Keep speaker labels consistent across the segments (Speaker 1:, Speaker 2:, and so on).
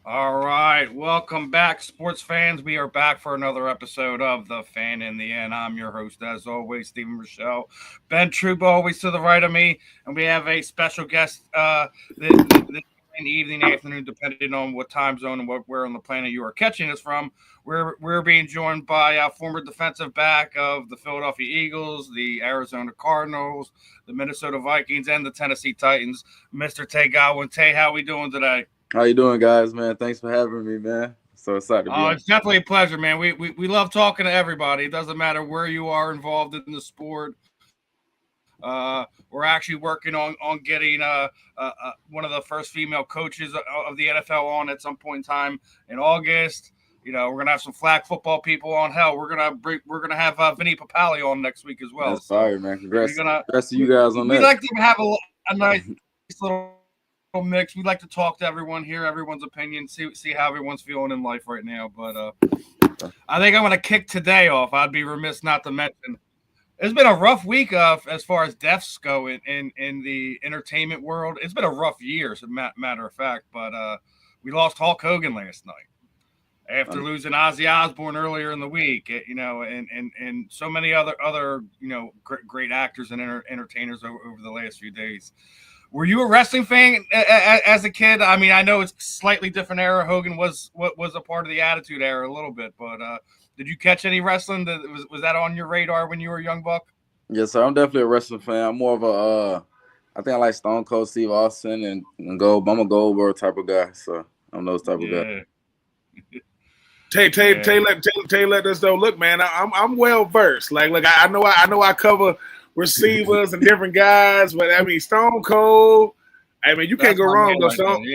Speaker 1: All right, welcome back, sports fans. We are back for another episode of The Fan in the End. I'm your host, as always, Stephen Rychel. Ben Troupe, always to the right of me, and we have a special guest this evening, afternoon, depending on what time zone and where on the planet you are catching us from. We're being joined by former defensive back of the Philadelphia Eagles, the Arizona Cardinals, the Minnesota Vikings, and the Tennessee Titans, Mr. Tay Gowan. Tay, how we doing today?
Speaker 2: How you doing, guys, man? Thanks for having me, man. So excited to be
Speaker 1: on. It's definitely a pleasure, man. We love talking to everybody. It doesn't matter where you are involved in the sport. We're actually working on getting one of the first female coaches of the NFL on at some point in time in August. You know, we're gonna have some flag football people on. Hell, we're gonna have Vinny Papali on next week as well.
Speaker 2: That's fire, man. Congrats to you guys on that.
Speaker 1: We like to have a nice little mix. We like to talk to everyone, hear everyone's opinion, see how everyone's feeling in life right now. But I think I'm going to kick today off. I'd be remiss not to mention it's been a rough week as far as deaths go in the entertainment world. It's been a rough year, as a matter of fact. But we lost Hulk Hogan last night after losing Ozzy Osbourne earlier in the week. You know, and so many other great actors and entertainers over the last few days. Were you a wrestling fan as a kid? I mean, I know it's slightly different era. Hogan was a part of the Attitude Era a little bit, but did you catch any wrestling? Was that on your radar when you were a young buck?
Speaker 2: Yes, sir. I'm definitely a wrestling fan. I'm more of a I think I like Stone Cold Steve Austin and Gold. I'm a Goldberg type of guy, so I'm those type of guy.
Speaker 3: Tay let us know. Look, man, I'm well versed. Like, look, I know I cover receivers and different guys, but I mean Stone Cold. I mean, you can't go wrong with Stone.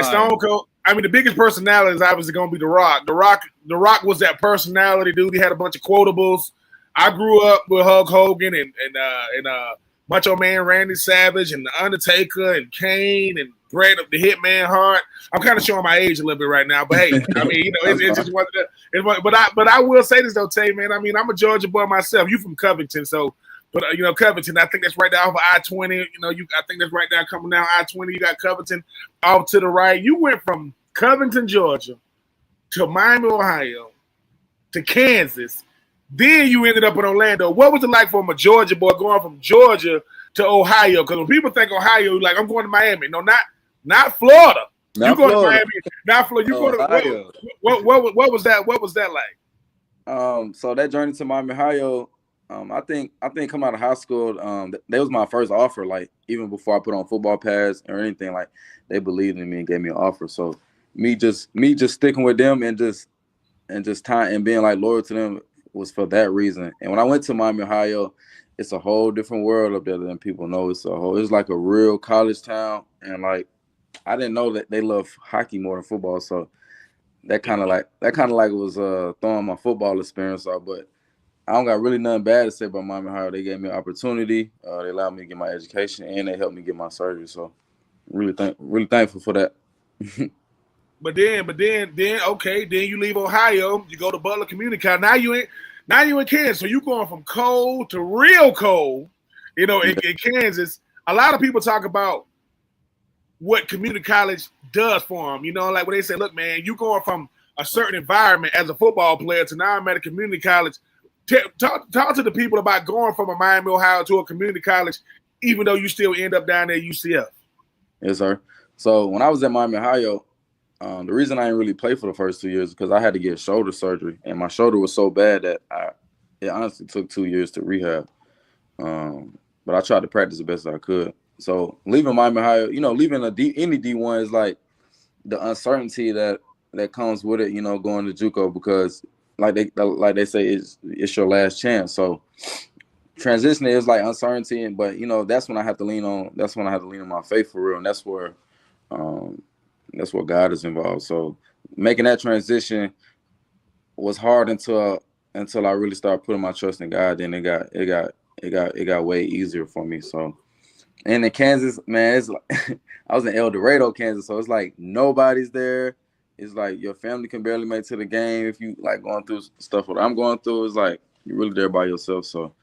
Speaker 3: Stone Cold. I mean, the biggest personality is obviously going to be The Rock. The Rock was that personality, dude. He had a bunch of quotables. I grew up with Hulk Hogan and Macho Man Randy Savage and The Undertaker and Kane and Bret the Hitman Hart. I'm kind of showing my age a little bit right now, but hey, I mean, you know, it's just one of the. But I will say this though, Tay, man. I mean, I'm a Georgia boy myself. You from Covington, so. But, you know, Covington, I think that's right down off of I-20. You know, I think that's right down coming down I-20. You got Covington off to the right. You went from Covington, Georgia, to Miami, Ohio, to Kansas. Then you ended up in Orlando. What was it like for a Georgia boy going from Georgia to Ohio? Because when people think Ohio, like, I'm going to Miami. No, not Florida. You go to Miami, not Florida. You go to Ohio. What was that? What was that like?
Speaker 2: So that journey to Miami, Ohio. I think coming out of high school, that was my first offer. Like even before I put on football pads or anything, like they believed in me and gave me an offer. So me just sticking with them and just being like loyal to them was for that reason. And when I went to Miami, Ohio, it's a whole different world up there than people know. It's like a real college town, and like I didn't know that they love hockey more than football. So that kind of like was throwing my football experience off, but. I don't got really nothing bad to say about Miami, Ohio. They gave me an opportunity. They allowed me to get my education, and they helped me get my surgery. So, really thankful for that.
Speaker 3: But then, okay, then you leave Ohio, you go to Butler Community College. Now you in Kansas. So you going from cold to real cold. You know, in Kansas, a lot of people talk about what community college does for them. You know, like when they say, "Look, man, you going from a certain environment as a football player to now I'm at a community college." Talk to the people about going from a Miami, Ohio to a community college, even though you still end up down there at UCF.
Speaker 2: Yes, sir. So when I was at Miami, Ohio, the reason I didn't really play for the first 2 years is because I had to get shoulder surgery, and my shoulder was so bad that it honestly took 2 years to rehab. But I tried to practice the best I could. So leaving Miami, Ohio, you know, leaving any D1 is like the uncertainty that comes with it, you know, going to JUCO because like they say it's your last chance. So transitioning is like uncertainty, but you know that's when I have to lean on. That's when I have to lean on my faith for real, and that's where God is involved. So making that transition was hard until until I really started putting my trust in God, then it got way easier for me. So, and in Kansas, man, it's like I was in El Dorado, Kansas, so it's like nobody's there. It's like your family can barely make it to the game if you like going through stuff what I'm going through. It's like you're really there by yourself. So,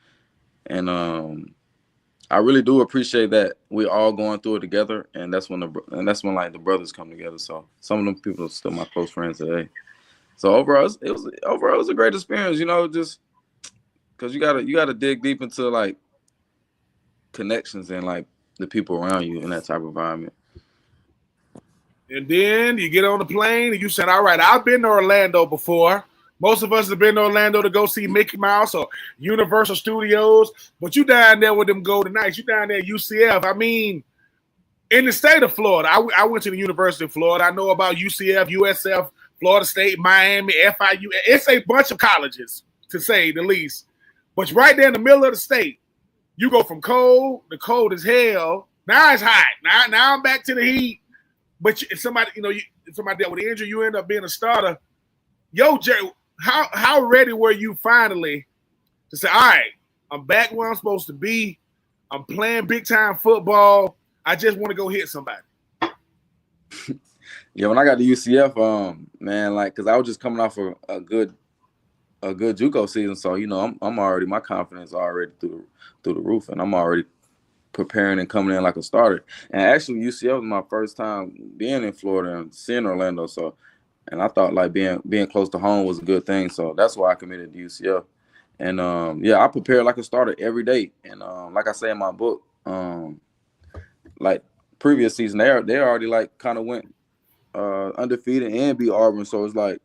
Speaker 2: and I really do appreciate that we're all going through it together, and that's when like the brothers come together. So some of them people are still my close friends today. So overall, it was a great experience, just because you gotta dig deep into like connections and like the people around you in that type of environment.
Speaker 3: And then you get on the plane and you said, all right, I've been to Orlando before. Most of us have been to Orlando to go see Mickey Mouse or Universal Studios, but you down there with them Golden Knights. You down there at UCF. I mean, in the state of Florida, I went to the University of Florida. I know about UCF, USF, Florida State, Miami, FIU. It's a bunch of colleges, to say the least. But right there in the middle of the state, you go from cold to cold as hell. Now it's hot. Now I'm back to the heat. But if somebody dealt with an injury, you end up being a starter. Yo, Jerry, how ready were you finally to say, all right, I'm back where I'm supposed to be. I'm playing big time football. I just want to go hit somebody.
Speaker 2: Yeah, when I got to UCF, man, like, cause I was just coming off a good JUCO season, so I'm already, my confidence already through the roof, and I'm already preparing and coming in like a starter. And actually, UCF was my first time being in Florida and seeing Orlando, so. And I thought like being close to home was a good thing, so that's why I committed to UCF. And I prepared like a starter every day. And like I say in my book, like previous season, they already like kind of went undefeated and beat Auburn. So it's like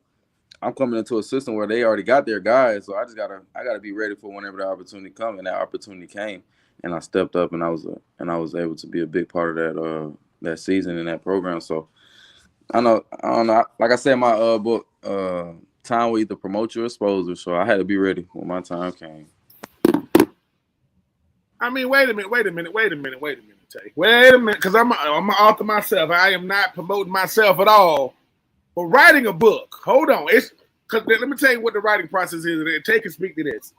Speaker 2: I'm coming into a system where they already got their guys. So I gotta be ready for whenever the opportunity comes. And that opportunity came, and I stepped up, and I was able to be a big part of that season and that program. So. I don't know. Like I said in my book, time will either promote you or expose you. So I had to be ready when my time came.
Speaker 3: I mean, wait a minute, Tay. Wait a minute, because I'm an author myself. I am not promoting myself at all. But writing a book, hold on. Let me tell you what the writing process is. And Tay can speak to this.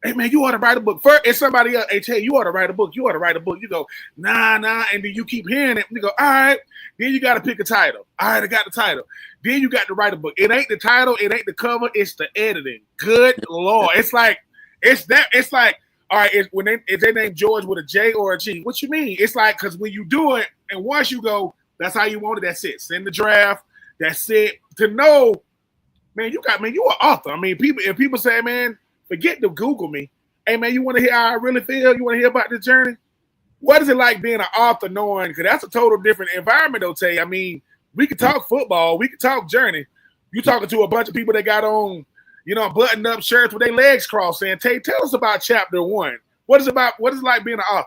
Speaker 3: Hey, man, you ought to write a book. First, it's somebody else. Hey, Tay, you ought to write a book. You ought to write a book. You go, nah. And then you keep hearing it. You go, all right. Then you got to pick a title. All right, I got the title. Then you got to write a book. It ain't the title. It ain't the cover. It's the editing. Good Lord. It's like, all right, is they named George with a J or a G? What you mean? It's like, because when you do it, and once you go, that's how you want it. That's it. Send the draft. That's it. To know, man, you an author. I mean, if people say, man, forget to Google me. Hey, man, you want to hear how I really feel? You want to hear about the journey? What is it like being an author knowing? Because that's a total different environment, though, Tay. I mean, we can talk football. We can talk journey. You talking to a bunch of people that got on, buttoned up shirts with their legs crossed saying, Tay, tell us about chapter 1. What is it like being an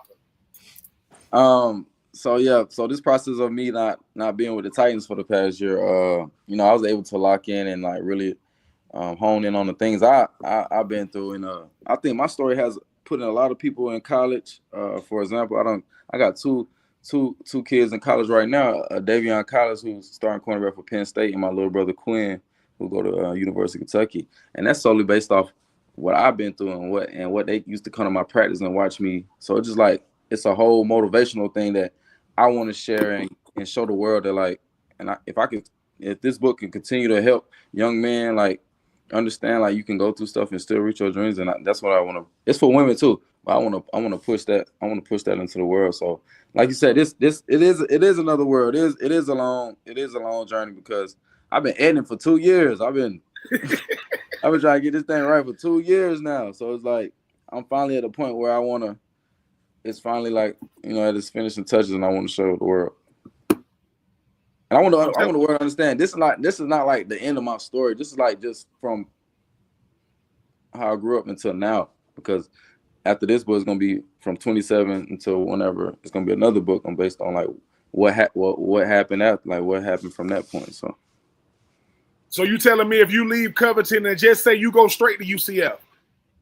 Speaker 3: author?
Speaker 2: So this process of me not being with the Titans for the past year, I was able to lock in and like really hone in on the things I've been through, and I think my story has put in a lot of people in college. For example, I got two kids in college right now. Davion Collins, who's starting cornerback for Penn State, and my little brother Quinn, who go to University of Kentucky, and that's solely based off what I've been through and what they used to come to my practice and watch me. So it's just like it's a whole motivational thing that I want to share and show the world that like, and if this book can continue to help young men like understand like you can go through stuff and still reach your dreams, and that's what I want to. It's for women too, but I want to push that. I want to push that into the world. So, like you said, it is another world. It is a long journey because I've been editing for 2 years. I've been trying to get this thing right for 2 years now. So it's like I'm finally at a point where I want to. It's finally like at its finishing touches, and I want to show the world. And I want the world to understand this is not like the end of my story. This is like just from how I grew up until now. Because after this book is gonna be from 27 until whenever it's gonna be another book based on like what happened after, like what happened from that point. So
Speaker 3: you telling me if you leave Covington and just say you go straight to UCF,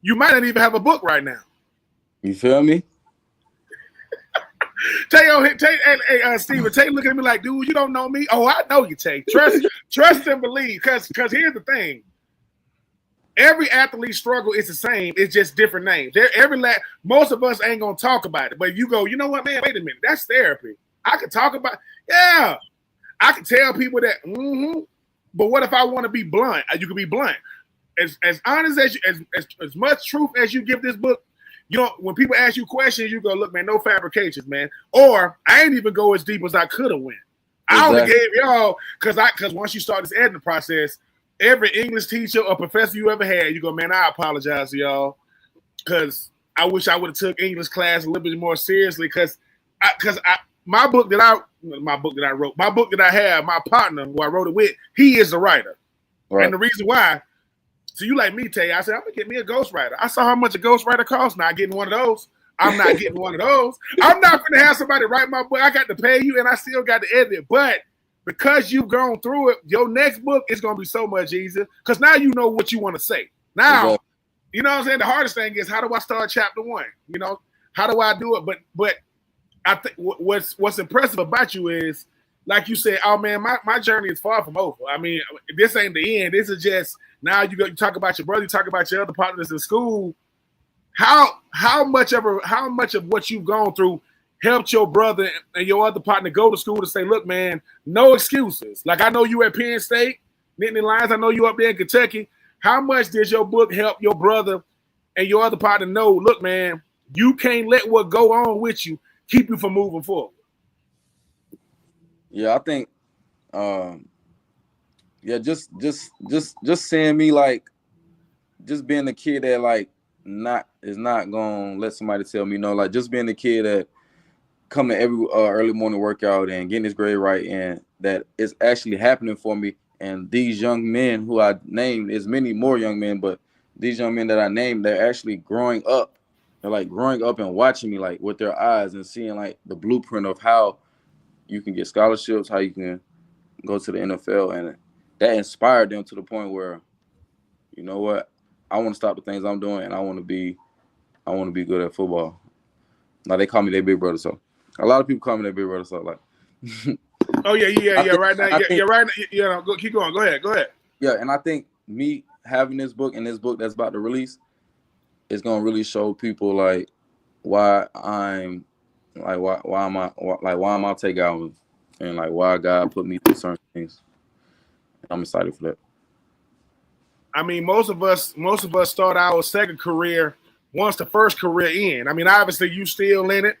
Speaker 3: you might not even have a book right now.
Speaker 2: You feel me?
Speaker 3: Steven, Tay looking at me like, dude, you don't know me. Oh, I know you, Tay. Trust and believe. Because here's the thing. every athlete struggle is the same. It's just different names. Most of us ain't gonna talk about it, but you go, you know what, man? Wait a minute, that's therapy. I could talk about, yeah. I can tell people that. But what if I want to be blunt? You can be blunt. As honest as you, as much truth as you give this book. You know, when people ask you questions, you go, look, man, no fabrications, man. Or I ain't even go as deep as I could have went. Exactly. I only gave y'all because once you start this editing process, every English teacher or professor you ever had, you go, man, I apologize to y'all because I wish I would have took English class a little bit more seriously because my book that I have, my partner who I wrote it with, he is the writer. Right. And the reason why, so you like me, Tay, I said, I'm going to get me a ghostwriter. I saw how much a ghostwriter costs. Not getting one of those. I'm not getting one of those. I'm not going to have somebody write my book. I got to pay you, and I still got to edit it. But because you've gone through it, your next book is going to be so much easier because now you know what you want to say. Now, you know what I'm saying? The hardest thing is, how do I start chapter 1? You know, how do I do it? But I think what's impressive about you is, like you said, oh man, my journey is far from over. I mean, this ain't the end. This is just now you talk about your brother, you talk about your other partners in school. How much of what you've gone through helped your brother and your other partner go to school to say, look, man, no excuses. Like I know you at Penn State, Nittany Lions. I know you up there in Kentucky. How much did your book help your brother and your other partner know, look, man, you can't let what go on with you keep you from moving forward?
Speaker 2: Yeah, I think, just seeing me like, just being the kid that like is not gonna let somebody tell me no. Like just being the kid that come to every early morning workout and getting his grade right, and that is actually happening for me. And these young men who I named, is many more young men, but these young men that I named, they're actually growing up. They're like growing up and watching me like with their eyes and seeing like the blueprint of how you can get scholarships, how you can go to the NFL, and that inspired them to the point where, you know what, I want to stop the things I'm doing and I want to be good at football. Now they call me their big brother, so a lot of people call me their big brother, so like.
Speaker 3: Oh yeah. Right now, Go, keep going. Go ahead.
Speaker 2: Yeah, and I think me having this book and this book that's about to release is gonna really show people like why am I Tay Gowan, and like why God put me through certain things. I'm excited for that.
Speaker 3: I mean, most of us start our second career once the first career end. I mean, obviously you still in it.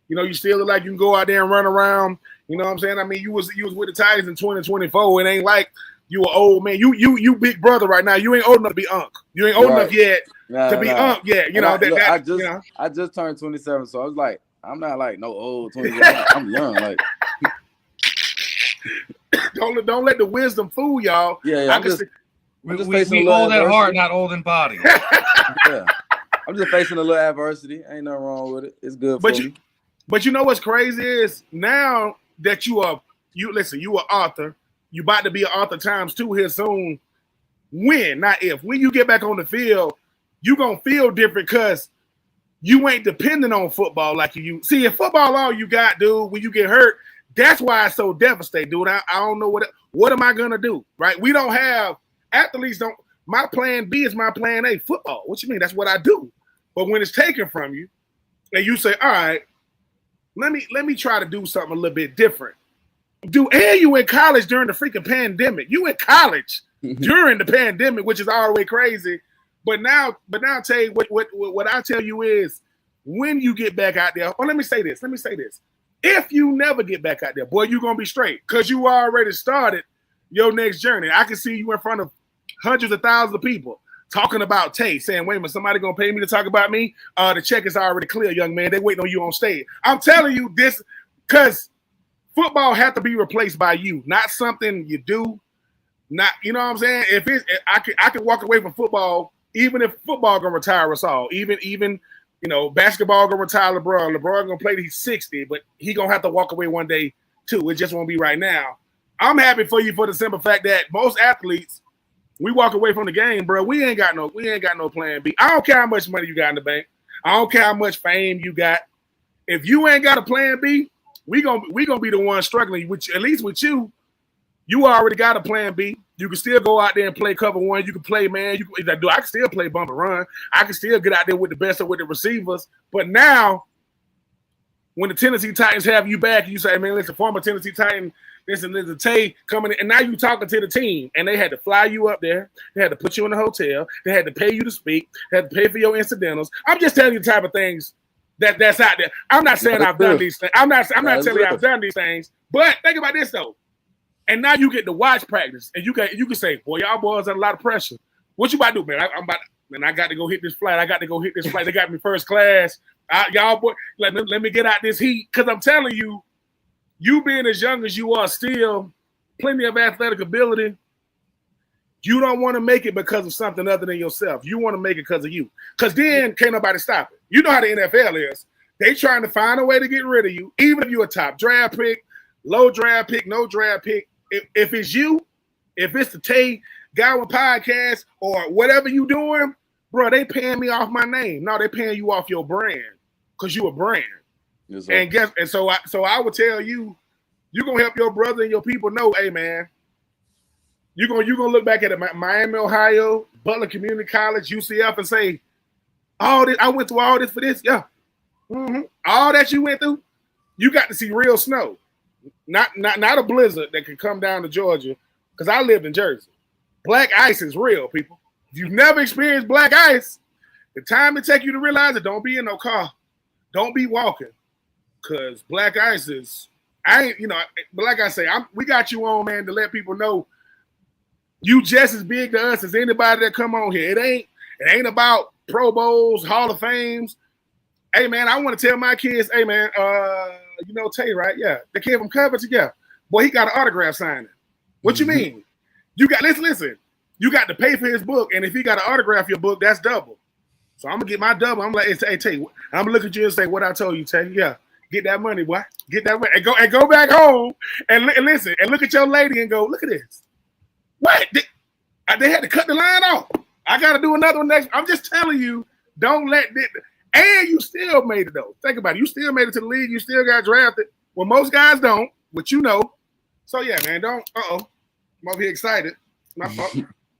Speaker 3: You know, you still look like you can go out there and run around. You know what I'm saying? I mean, you was with the Titans in 2024. It ain't like you an old man. You big brother right now. You ain't old enough to be unk. You ain't old enough yet to be unk yet. You know
Speaker 2: I just turned 27, so I was like, I'm not like no old 27. I'm young. Like,
Speaker 3: don't let the wisdom fool y'all.
Speaker 2: Yeah.
Speaker 1: We old at heart, not old in body.
Speaker 2: Yeah. I'm just facing a little adversity. Ain't nothing wrong with it. It's good for me.
Speaker 3: But you know what's crazy is now that you are author. You about to be an author times 2 here soon. When, not if. When you get back on the field, you gonna feel different because you ain't dependent on football like you see. In football, all you got, dude, when you get hurt, that's why it's so devastating, dude. I don't know what am I gonna do, right? We don't have athletes. My plan B is my plan A. Football. What you mean? That's what I do. But when it's taken from you, and you say, all right, let me try to do something a little bit different. And you in college during the freaking pandemic. You in college during the pandemic, which is all the way crazy. But now, Tay, what I tell you is, when you get back out there, let me say this. If you never get back out there, boy, you're gonna be straight because you already started your next journey. I can see you in front of hundreds of thousands of people talking about Tay, saying, wait a minute, somebody gonna pay me to talk about me? The check is already clear, young man. They waiting on you on stage. I'm telling you this because football had to be replaced by you, not something you do. Not, you know what I'm saying? I could walk away from football, even if football gonna retire us all. Even you know, basketball gonna retire LeBron. LeBron gonna play till he's 60, but he gonna have to walk away one day too. It just won't be right now. I'm happy for you for the simple fact that most athletes, we walk away from the game, bro. We ain't got no plan B. I don't care how much money you got in the bank. I don't care how much fame you got. If you ain't got a plan B, we gonna be the ones struggling. Which at least with you, you already got a plan B. You can still go out there and play cover one. You can play, man. I can still play bump and run. I can still get out there with the best of with the receivers. But now, when the Tennessee Titans have you back, you say, man, listen, former Tennessee Titan, listen, Tay coming in, and now you talking to the team, and they had to fly you up there. They had to put you in a hotel. They had to pay you to speak. They had to pay for your incidentals. I'm just telling you the type of things that's out there. I'm not saying I've done these things. I'm not telling you I've done these things. But think about this though. And now you get to watch practice, and you can say, boy, y'all boys under a lot of pressure. What you about to do, man? I got to go hit this flight. They got me first class. Y'all boy, let me get out this heat. Because I'm telling you, you being as young as you are, still plenty of athletic ability. You don't want to make it because of something other than yourself. You want to make it because of you. Because then can't nobody stop it. You know how the NFL is. They trying to find a way to get rid of you, even if you're a top draft pick, low draft pick, no draft pick. If it's you, if it's the Tay Gowan podcast or whatever you doing, bro, they paying me off my name. No, they paying you off your brand because you a brand. Yes, and so I would tell you, you're gonna help your brother and your people know, hey man, you're gonna look back at Miami, Ohio, Butler Community College, UCF, and say, all this, I went through all this for this, yeah. Mm-hmm. All that you went through, you got to see real snow. Not a blizzard that can come down to Georgia, because I lived in Jersey. Black ice is real, people. If you've never experienced black ice, the time it take you to realize it, don't be in no car. Don't be walking. Because black ice is, but like I say, we got you on, man, to let people know you just as big to us as anybody that come on here. It ain't about Pro Bowls, Hall of Fames. Hey, man, I want to tell my kids, hey, man, you know Tay, right? Yeah. The kid from Covington, yeah. Boy, he got an autograph signing. What you mean? You got, listen, you got to pay for his book, and if he got to autograph your book, that's double. So I'm going to get my double. I'm like, hey, Tay, I'm going to look at you and say, what I told you, Tay. Yeah. Get that money, boy. Get that money. And go back home and listen, and look at your lady and go, look at this. What? They had to cut the line off. I got to do another one next. I'm just telling you, don't let this. And you still made it, though. Think about it. You still made it to the league. You still got drafted. Well, most guys don't, but you know. So, yeah, man, don't. I'm over here excited. My fault.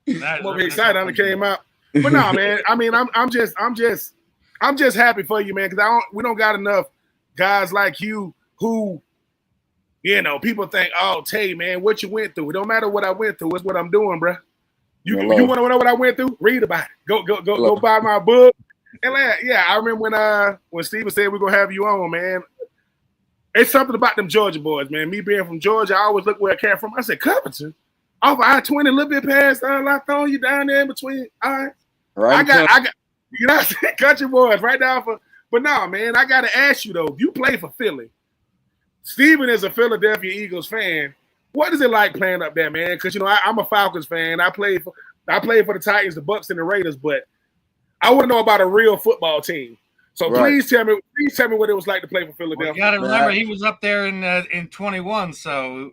Speaker 3: I'm over here excited. I came out. But no, man, I mean, I'm just happy for you, man, because we don't got enough guys like you who, people think, oh, Tay, man, what you went through. It don't matter what I went through. It's what I'm doing, bro. You want to know what I went through? Read about it. Go buy my book. And yeah, I remember when Steven said we're gonna have you on, man. It's something about them Georgia boys, man. Me being from Georgia, I always look where I came from. I said, Covington, off of I-20, a little bit past Lafayette, you down there in between. All right, I got, country boys right down for. But no, man, I gotta ask you though. If you play for Philly, Steven is a Philadelphia Eagles fan. What is it like playing up there, man? Because I'm a Falcons fan. I played for the Titans, the Bucks, and the Raiders, but I want to know about a real football team. So please tell me what it was like to play for Philadelphia.
Speaker 1: Well, you got to remember he was up there in 21, so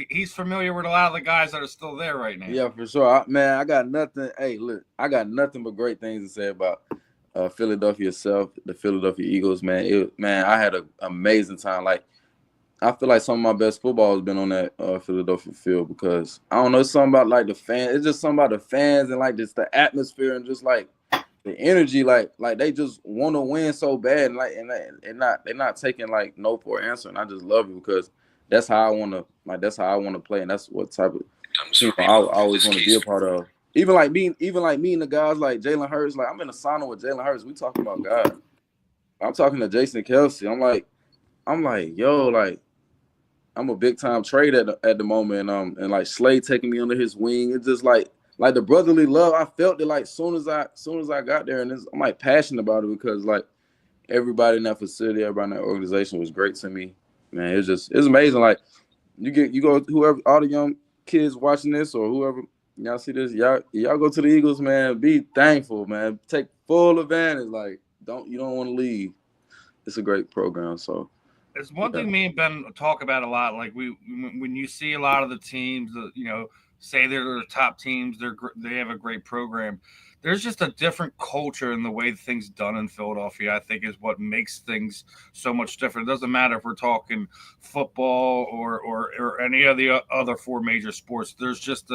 Speaker 1: he's familiar with a lot of the guys that are still there right now.
Speaker 2: Yeah, for sure, man. I got nothing. Hey, look, I got nothing but great things to say about Philadelphia itself, the Philadelphia Eagles, man. I had an amazing time. Like, I feel like some of my best football has been on that Philadelphia field because I don't know, it's something about like the fans. It's just something about the fans and like just the atmosphere and just like the energy, like they just want to win so bad, and they're not taking like no for an answer, and I just love it because that's how I want to play, and that's what type of team I always want to be a part of. Even like meeting the guys like Jalen Hurts, like I'm in a sauna with Jalen Hurts. We talking about God. I'm talking to Jason Kelsey. I'm like, yo, like I'm a big time trade at the moment, and like Slade taking me under his wing. It's just like the brotherly love. I felt it like soon as I got there, and I'm like passionate about it because like everybody in that facility, everybody in that organization was great to me. Man, it's amazing. Like you go whoever, all the young kids watching this or whoever y'all see this, y'all go to the Eagles, man. Be thankful, man. Take full advantage. Like you don't want to leave. It's a great program. So
Speaker 1: it's one thing me and Ben talk about a lot. Like when you see a lot of the teams that say they're the top teams, they have a great program. There's just a different culture in the way things done in Philadelphia, I think, is what makes things so much different. It doesn't matter if we're talking football or any of the other four major sports. There's just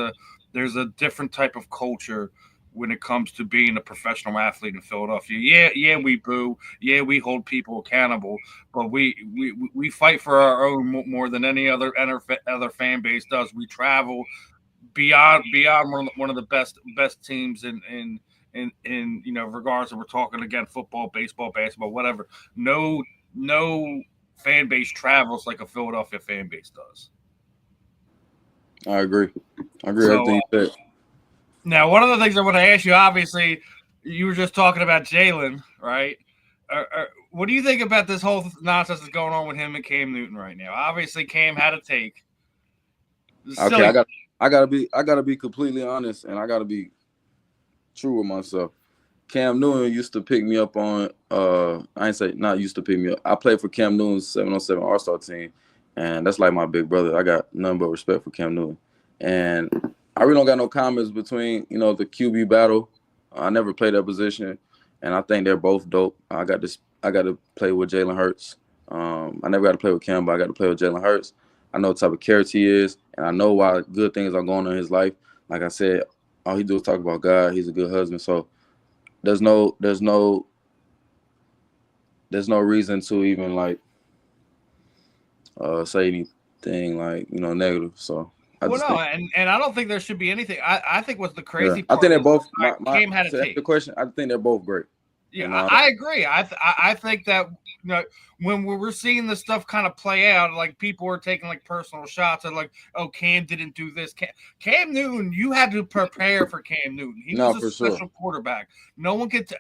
Speaker 1: there's a different type of culture when it comes to being a professional athlete in Philadelphia. Yeah, we boo. Yeah, we hold people accountable, but we fight for our own more than any other fan base does. We travel beyond one of the best teams in regards to we're talking again football, baseball, basketball, whatever. No fan base travels like a Philadelphia fan base does.
Speaker 2: I agree.
Speaker 1: So,
Speaker 2: everything you said.
Speaker 1: Now, one of the things I want to ask you, obviously, you were just talking about Jalen, right? What do you think about this whole nonsense that's going on with him and Cam Newton right now? Obviously, Cam had a take.
Speaker 2: Okay, I gotta be completely honest, and I gotta be true with myself. Cam Newton used to pick me up on. I ain't say not used to pick me up. I played for Cam Newton's 707 All-Star team, and that's like my big brother. I got nothing but respect for Cam Newton, and I really don't got no comments between the QB battle. I never played that position, and I think they're both dope. I got to play with Jalen Hurts. I never got to play with Cam, but I got to play with Jalen Hurts. I know what type of character he is, and I know why good things are going on in his life. Like I said, all he do is talk about God. He's a good husband, so there's no reason to even say anything negative. So.
Speaker 1: And I don't think there should be anything. I think what's the crazy part.
Speaker 2: I think they're both.
Speaker 1: Cam had a take.
Speaker 2: The question. I think they're both great.
Speaker 1: Yeah, I agree. I think that when we're seeing this stuff kind of play out, like people are taking like personal shots at like, oh, Cam didn't do this. Cam Newton, you had to prepare for Cam Newton. He was a special quarterback. No one could.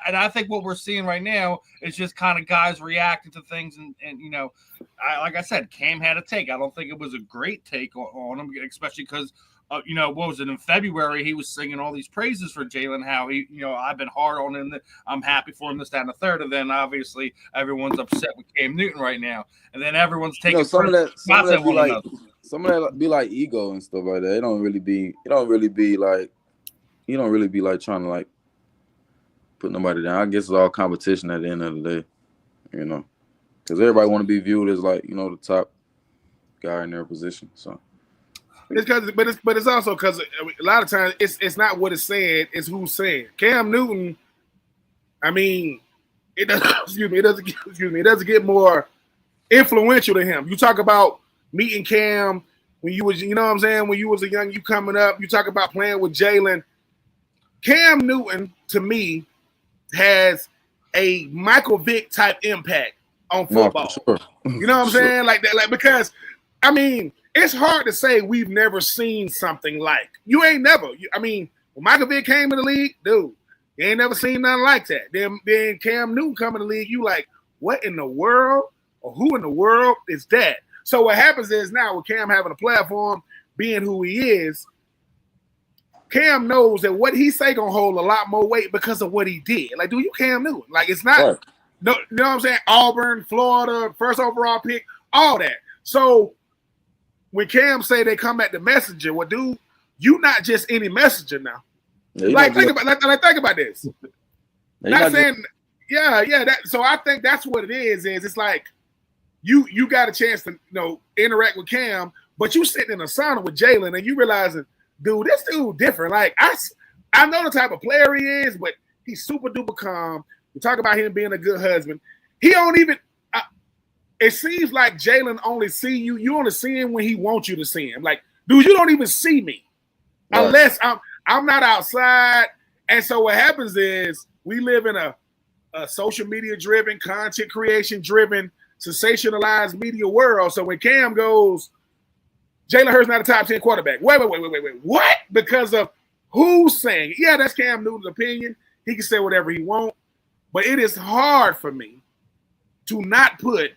Speaker 1: And I think what we're seeing right now is just kind of guys reacting to things, and like I said, Cam had a take. I don't think it was a great take on him, especially because. What was it in February? He was singing all these praises for Jalen. How he, I've been hard on him. I'm happy for him. This, that, and the third. And then obviously everyone's upset with Cam Newton right now. And then everyone's taking
Speaker 2: some of that be like ego and stuff like that. It don't really be like you don't really be like trying to like put nobody down. I guess it's all competition at the end of the day, because everybody want to be viewed as like the top guy in their position. So.
Speaker 3: But it's also because a lot of times it's not what it's saying, it's who's saying. Cam Newton, I mean, it doesn't get more influential to him. You talk about meeting Cam when you was, what I'm saying, when you was a young, you coming up. You talk about playing with Jalen. Cam Newton, to me, has a Michael Vick type impact on football.
Speaker 2: Sure.
Speaker 3: You know what I'm saying? Like that, because I mean. It's hard to say we've never seen something like. You ain't never. When Michael Vick came in the league, dude, you ain't never seen nothing like that. Then Cam Newton come in the league, you like, what in the world or who in the world is that? So what happens is now with Cam having a platform, being who he is, Cam knows that what he say gonna hold a lot more weight because of what he did. Like, dude, you Cam Newton. Like, it's not,
Speaker 2: right.
Speaker 3: No, you know what I'm saying? Auburn, Florida, first overall pick, all that. So when Cam say they come at the messenger, well, dude, you not just any messenger now. Yeah, think about this. Not saying, so I think that's what it is. Is it's like you got a chance to interact with Cam, but you sitting in a sauna with Jalen and you realizing, dude, this dude different. Like I know the type of player he is, but he's super duper calm. We talk about him being a good husband. He don't even. It seems like Jalen only see you. You only see him when he wants you to see him. Like, dude, you don't even see me unless I'm not outside. And so what happens is we live in a social media driven, content creation driven, sensationalized media world. So when Cam goes, Jalen Hurts not a top 10 quarterback. Wait. What? Because of who's saying it? Yeah, that's Cam Newton's opinion. He can say whatever he wants. But it is hard for me to not put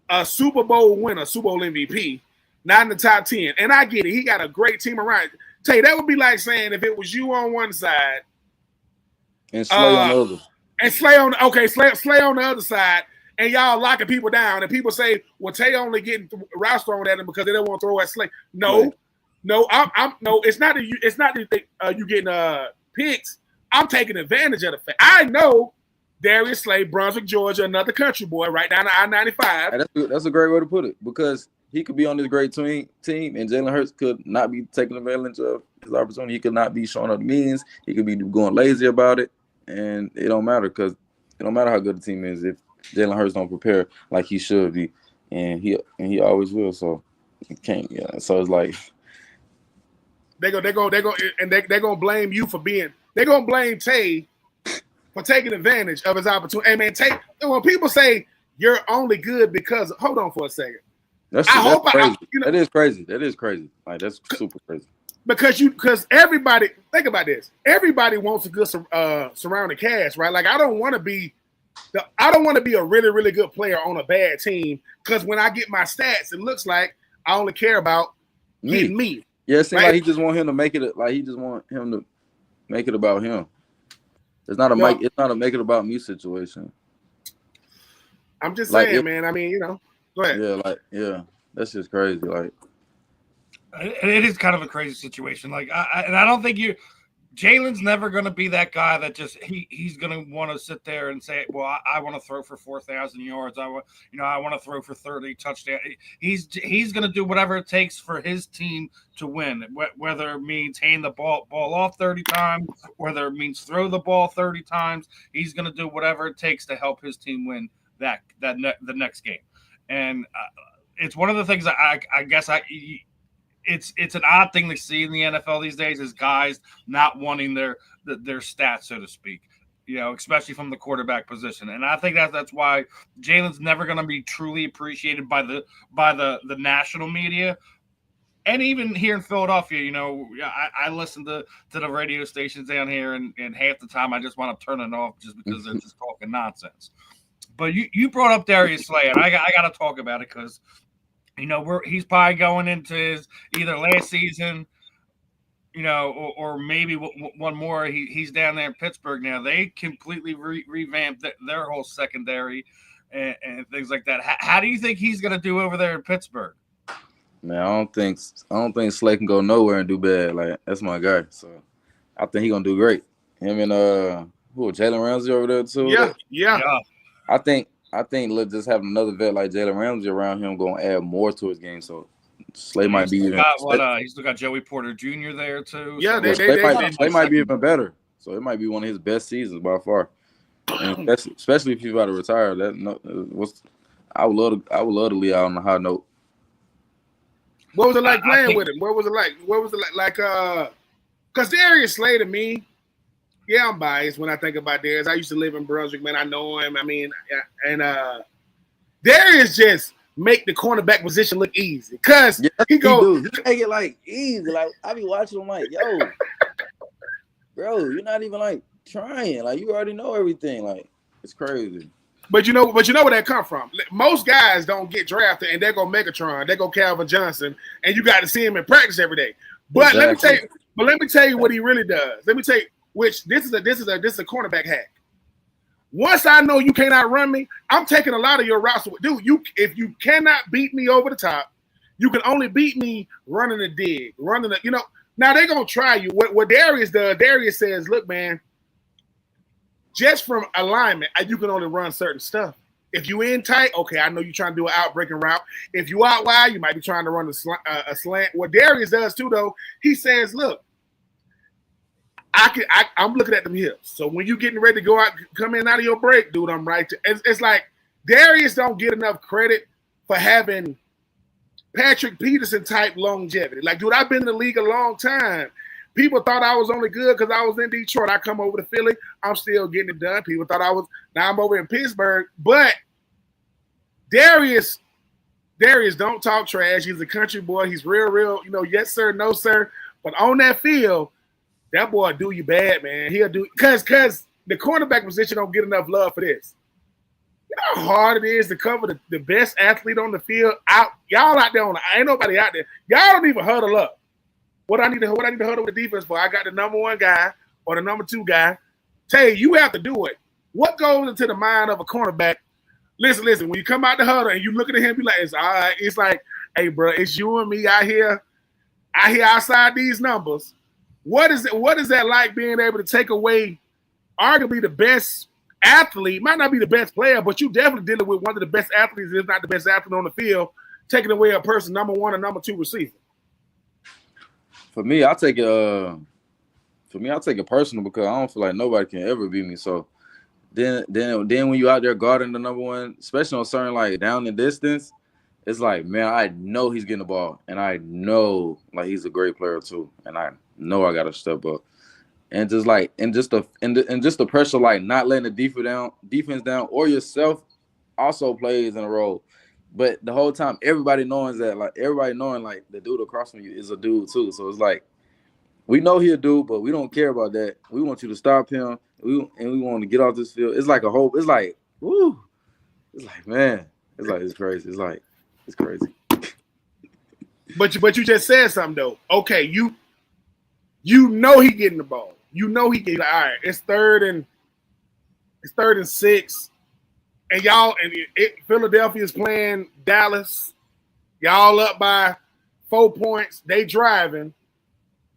Speaker 3: a Super Bowl winner, Super Bowl MVP, not in the top 10. And I get it. He got a great team around. Tay, that would be like saying if it was you on one side
Speaker 2: and Slay on the other.
Speaker 3: And Slay on the other side, and y'all locking people down. And people say, well, Tay only getting routes thrown at him because they don't want to throw at Slay. No, right. No, it's not that you getting picks. I'm taking advantage of the fact. I know Darius Slay, Brunswick, Georgia, another country boy, right down to I-95.
Speaker 2: That's a great way to put it because he could be on this great team, and Jalen Hurts could not be taking advantage of his opportunity. He could not be showing up the means. He could be going lazy about it, and it don't matter because it don't matter how good the team is if Jalen Hurts don't prepare like he should be, and he always will. So he can't. Yeah. So it's like
Speaker 3: they're gonna blame you for being. They're gonna blame Tay for taking advantage of his opportunity. Hey man, Tay. When people say you're only good because, hold on for a second.
Speaker 2: That's crazy. That is crazy. That is crazy. Like that's super crazy.
Speaker 3: Because everybody, think about this. Everybody wants a good surrounding cast, right? Like I don't want to be a really, really good player on a bad team. Because when I get my stats, it looks like I only care about getting me.
Speaker 2: Yeah, it seems like he just want him to make it. Like he just want him to make it about him. It's not a It's not a make it about me situation.
Speaker 3: I'm just saying, man. I mean, go ahead.
Speaker 2: Yeah, that's just crazy. Like,
Speaker 1: it is kind of a crazy situation. Like, I don't think Jalen's never going to be that guy that just he's going to want to sit there and say, well, I want to throw for 4,000 yards. I want to throw for 30 touchdowns. He's going to do whatever it takes for his team to win, whether it means hand the ball off 30 times, whether it means throw the ball 30 times. He's going to do whatever it takes to help his team win the next game. And it's one of the things that I guess it's an odd thing to see in the NFL these days is guys not wanting their stats, so to speak, especially from the quarterback position. And I think that's why Jalen's never going to be truly appreciated by the national media. And even here in Philadelphia, I listen to the radio stations down here, and half the time I just want to turn it off just because they're just talking nonsense. But you brought up Darius Slay, and I got to talk about it because, he's probably going into his either last season, or maybe one more. He's down there in Pittsburgh now. They completely revamped their whole secondary and things like that. How do you think he's going to do over there in Pittsburgh?
Speaker 2: Man, I don't think Slay can go nowhere and do bad. Like that's my guy. So I think he's gonna do great. Him and Jalen Ramsey over there too.
Speaker 3: Yeah.
Speaker 2: I think look, just having another vet like Jalen Ramsey around him gonna add more to his game. So Slay might be even.
Speaker 1: He's still got Joey Porter Jr. there too.
Speaker 3: Yeah,
Speaker 1: so.
Speaker 2: Slay might be even better. So it might be one of his best seasons by far. And especially if he's about to retire. I would love to leave out on a high note.
Speaker 3: What was it like playing with him? What was it like? Because Darius Slay to me. Yeah, I'm biased when I think about Darius. I used to live in Brunswick, man. I know him. I mean, and Darius just make the cornerback position look easy because he
Speaker 2: make it like easy. Like I be watching him like, yo, bro, you're not even like trying. Like you already know everything. Like it's crazy.
Speaker 3: But you know where that come from. Most guys don't get drafted and they go Megatron, they go Calvin Johnson, and you got to see him in practice every day. But
Speaker 2: exactly.
Speaker 3: let me tell you what he really does. Let me tell you. Which this is a cornerback hack. Once I know you can't outrun me, I'm taking a lot of your routes. Dude, if you cannot beat me over the top, you can only beat me running a dig, Now they're gonna try you. What Darius does, Darius says, look, man, just from alignment, you can only run certain stuff. If you in tight, okay, I know you're trying to do an out-breaking route. If you out wide, you might be trying to run a slant. What Darius does too, though, he says, look, I'm looking at them hips. So when you're getting ready to go out, come in out of your break, dude, I'm right. It's like Darius don't get enough credit for having Patrick Peterson type longevity. Like, dude, I've been in the league a long time. People thought I was only good because I was in Detroit. I come over to Philly, I'm still getting it done. People thought now I'm over in Pittsburgh. But Darius don't talk trash. He's a country boy. He's real, yes, sir, no, sir. But on that field, that boy do you bad, man. He'll do because the cornerback position don't get enough love for this. You know how hard it is to cover the best athlete on the field. Y'all out there ain't nobody out there. Y'all don't even huddle up. What I need to huddle with the defense for? I got the number one guy or the number two guy. Tay, you have to do it. What goes into the mind of a cornerback? Listen. When you come out the huddle and you look at him, be like, it's all right. It's like, hey, bro, it's you and me out here outside these numbers. What is that like being able to take away arguably the best athlete? Might not be the best player, but you definitely dealing with one of the best athletes, if not the best athlete on the field, taking away a person number 1 and number 2 receiver?
Speaker 2: For me, I take it. I take it personal because I don't feel like nobody can ever beat me. So then when you out there guarding the number 1, especially on certain like down and distance, it's like, man, I know he's getting the ball, and I know like he's a great player too, and I know I got to step up, and just the pressure, like not letting the defense down, or yourself also plays in a role. But the whole time, everybody knowing like the dude across from you is a dude too. So it's like, we know he a dude, but we don't care about that. We want you to stop him. We want to get off this field. It's like a hope. It's like, woo. It's like, man. It's like, it's crazy. It's crazy.
Speaker 3: But you just said something though. Okay, you know he getting the ball. You know he getting, all right. It's third and 6, and Philadelphia is playing Dallas. Y'all up by 4 points. They driving.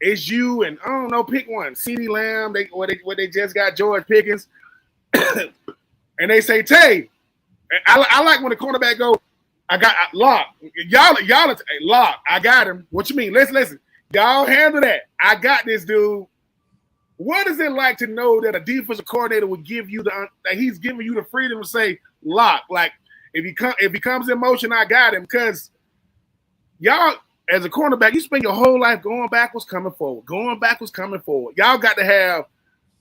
Speaker 3: It's you and I don't know. Pick one. CeeDee Lamb. They just got George Pickens, and they say Tay. I like when the cornerback go. I got Lock. Y'all, hey, Lock. I got him. What you mean? Listen. Y'all handle that. I got this dude. What is it like to know that a defensive coordinator would give you that he's giving you the freedom to say Lock? Like if he comes in motion, I got him. Because y'all, as a cornerback, you spend your whole life going backwards, coming forward. Y'all got to have.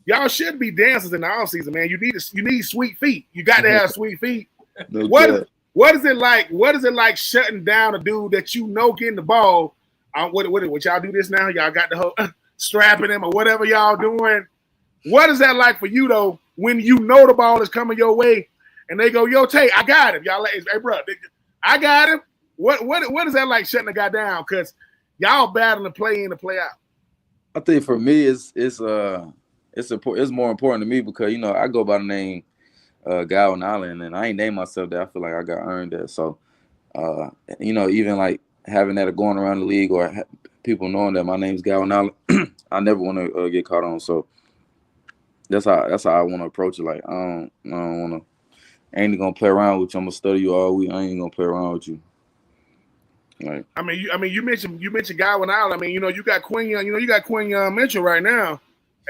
Speaker 3: Y'all should be dancers in the offseason, man. You need sweet feet. You got to have sweet feet. What is it like? What is it like shutting down a dude that you know getting the ball? What y'all do this now? Y'all got the whole strapping him or whatever y'all doing. What is that like for you though? When you know the ball is coming your way, and they go, "Yo, Tay, I got him." Y'all like, "Hey, bro, I got him." What is that like shutting the guy down? Because y'all battling to play in and play out.
Speaker 2: I think for me, it's more important to me because I go by the name Gowan Allen, and I ain't named myself that. I feel like I got earned that. So even like having that going around the league or people knowing that my name's Gowan Allen, I never want to get caught on. So that's how I want to approach it. Like I don't want to. I ain't gonna play around with you. I'm gonna study you all week. I ain't gonna play around with you. Right.
Speaker 3: I mean, you mentioned Gowan Allen. I mean, you got Quinn. You got Quinn Mitchell right now,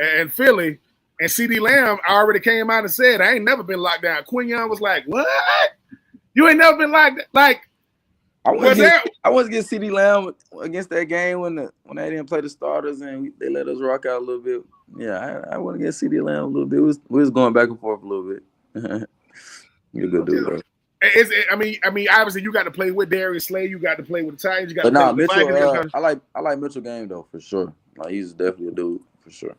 Speaker 3: and Philly, and CeeDee Lamb already came out and said, "I ain't never been locked down." Quinn was like, "What? You ain't never been locked down?" Like,
Speaker 2: I want to get CeeDee Lamb against that game when they didn't play the starters and they let us rock out a little bit. Yeah, I want to get CeeDee Lamb a little bit. We was going back and forth a little bit. You're a good dude, though.
Speaker 3: I mean, obviously you got to play with Darius Slay. You got to play with the Titans. You got to play with
Speaker 2: Mitchell,
Speaker 3: the Vikings.
Speaker 2: I like Mitchell game though for sure. Like he's definitely a dude for sure.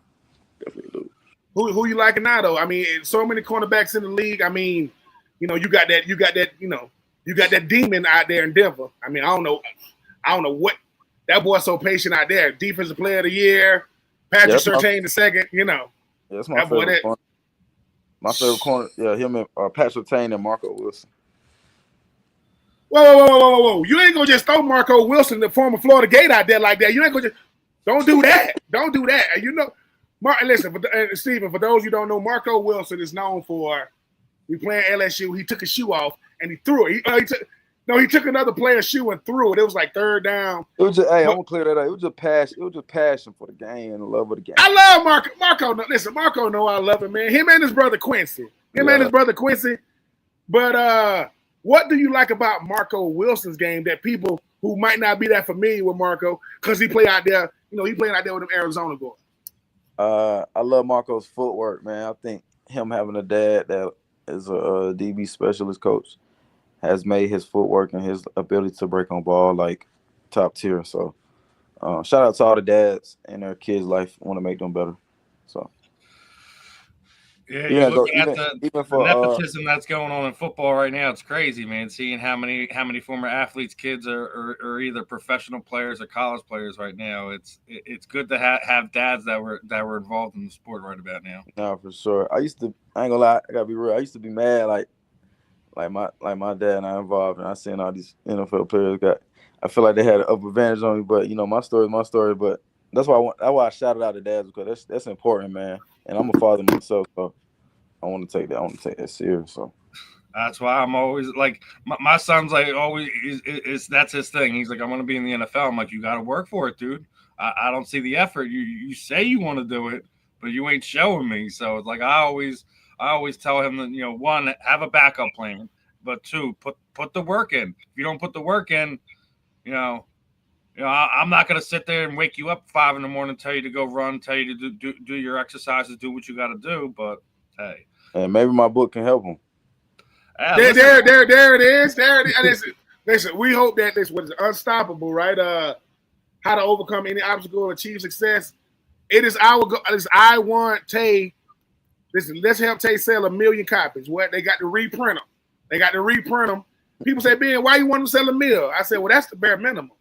Speaker 2: Definitely a dude.
Speaker 3: Who you liking now though? I mean, so many cornerbacks in the league. I mean, you got that demon out there in Denver. I mean, I don't know what that boy's so patient out there. Defensive Player of the Year, Patrick Surtain II.
Speaker 2: Yeah, that's my favorite corner. My favorite corner, him and Patrick Surtain and Marco Wilson.
Speaker 3: Whoa. You ain't gonna just throw Marco Wilson, the former Florida Gate, out there like that. You ain't gonna just don't do that. Don't do that. Listen, Stephen, for those you don't know, Marco Wilson is known for we playing LSU. He took his shoe off and he threw it. He took another player's shoe and threw it. It was like third down.
Speaker 2: It was just, I'm gonna clear that up. It was just passion. It was just passion for the game and the love of the game.
Speaker 3: I love Marco. Marco know I love him, man. Him and his brother Quincy. But what do you like about Marco Wilson's game that people who might not be that familiar with Marco, because he play out there, he playing out there with them Arizona boys?
Speaker 2: I love Marco's footwork, man. I think him having a dad that is a DB specialist coach has made his footwork and his ability to break on ball like top tier. So shout out to all the dads and their kids' life. I want to make them better. So
Speaker 1: you're looking at the nepotism that's going on in football right now. It's crazy, man. Seeing how many former athletes' kids are either professional players or college players right now. It's good to have dads that were involved in the sport right about now.
Speaker 2: No, for sure. I ain't gonna lie, I gotta be real. I used to be mad like my dad and I involved, and I seen all these NFL players I feel like they had an upper advantage on me, but my story is my story. But that's why I shouted out the dads, because that's important, man. And I'm a father myself, so I want to take that. I want to take that serious. So
Speaker 1: That's why I'm always like my son's like always is that's his thing. He's like, I want to be in the NFL. I'm like, you got to work for it, dude. I don't see the effort. You say you want to do it, but you ain't showing me. So it's like I always tell him that, one, have a backup plan, but two, put the work in. If you don't put the work in, I'm not gonna sit there and wake you up at 5 a.m, tell you to go run, tell you to do your exercises, do what you got to do. But hey,
Speaker 2: and maybe my book can help him.
Speaker 3: There it is. There it is. Listen, we hope that this was unstoppable, right? How to overcome any obstacle and achieve success. It is our goal. I want Tay. Listen, let's help Tay sell 1 million copies. What they got to reprint them. People say, Ben, why you want to sell 1 million? I said, well, that's the bare minimum.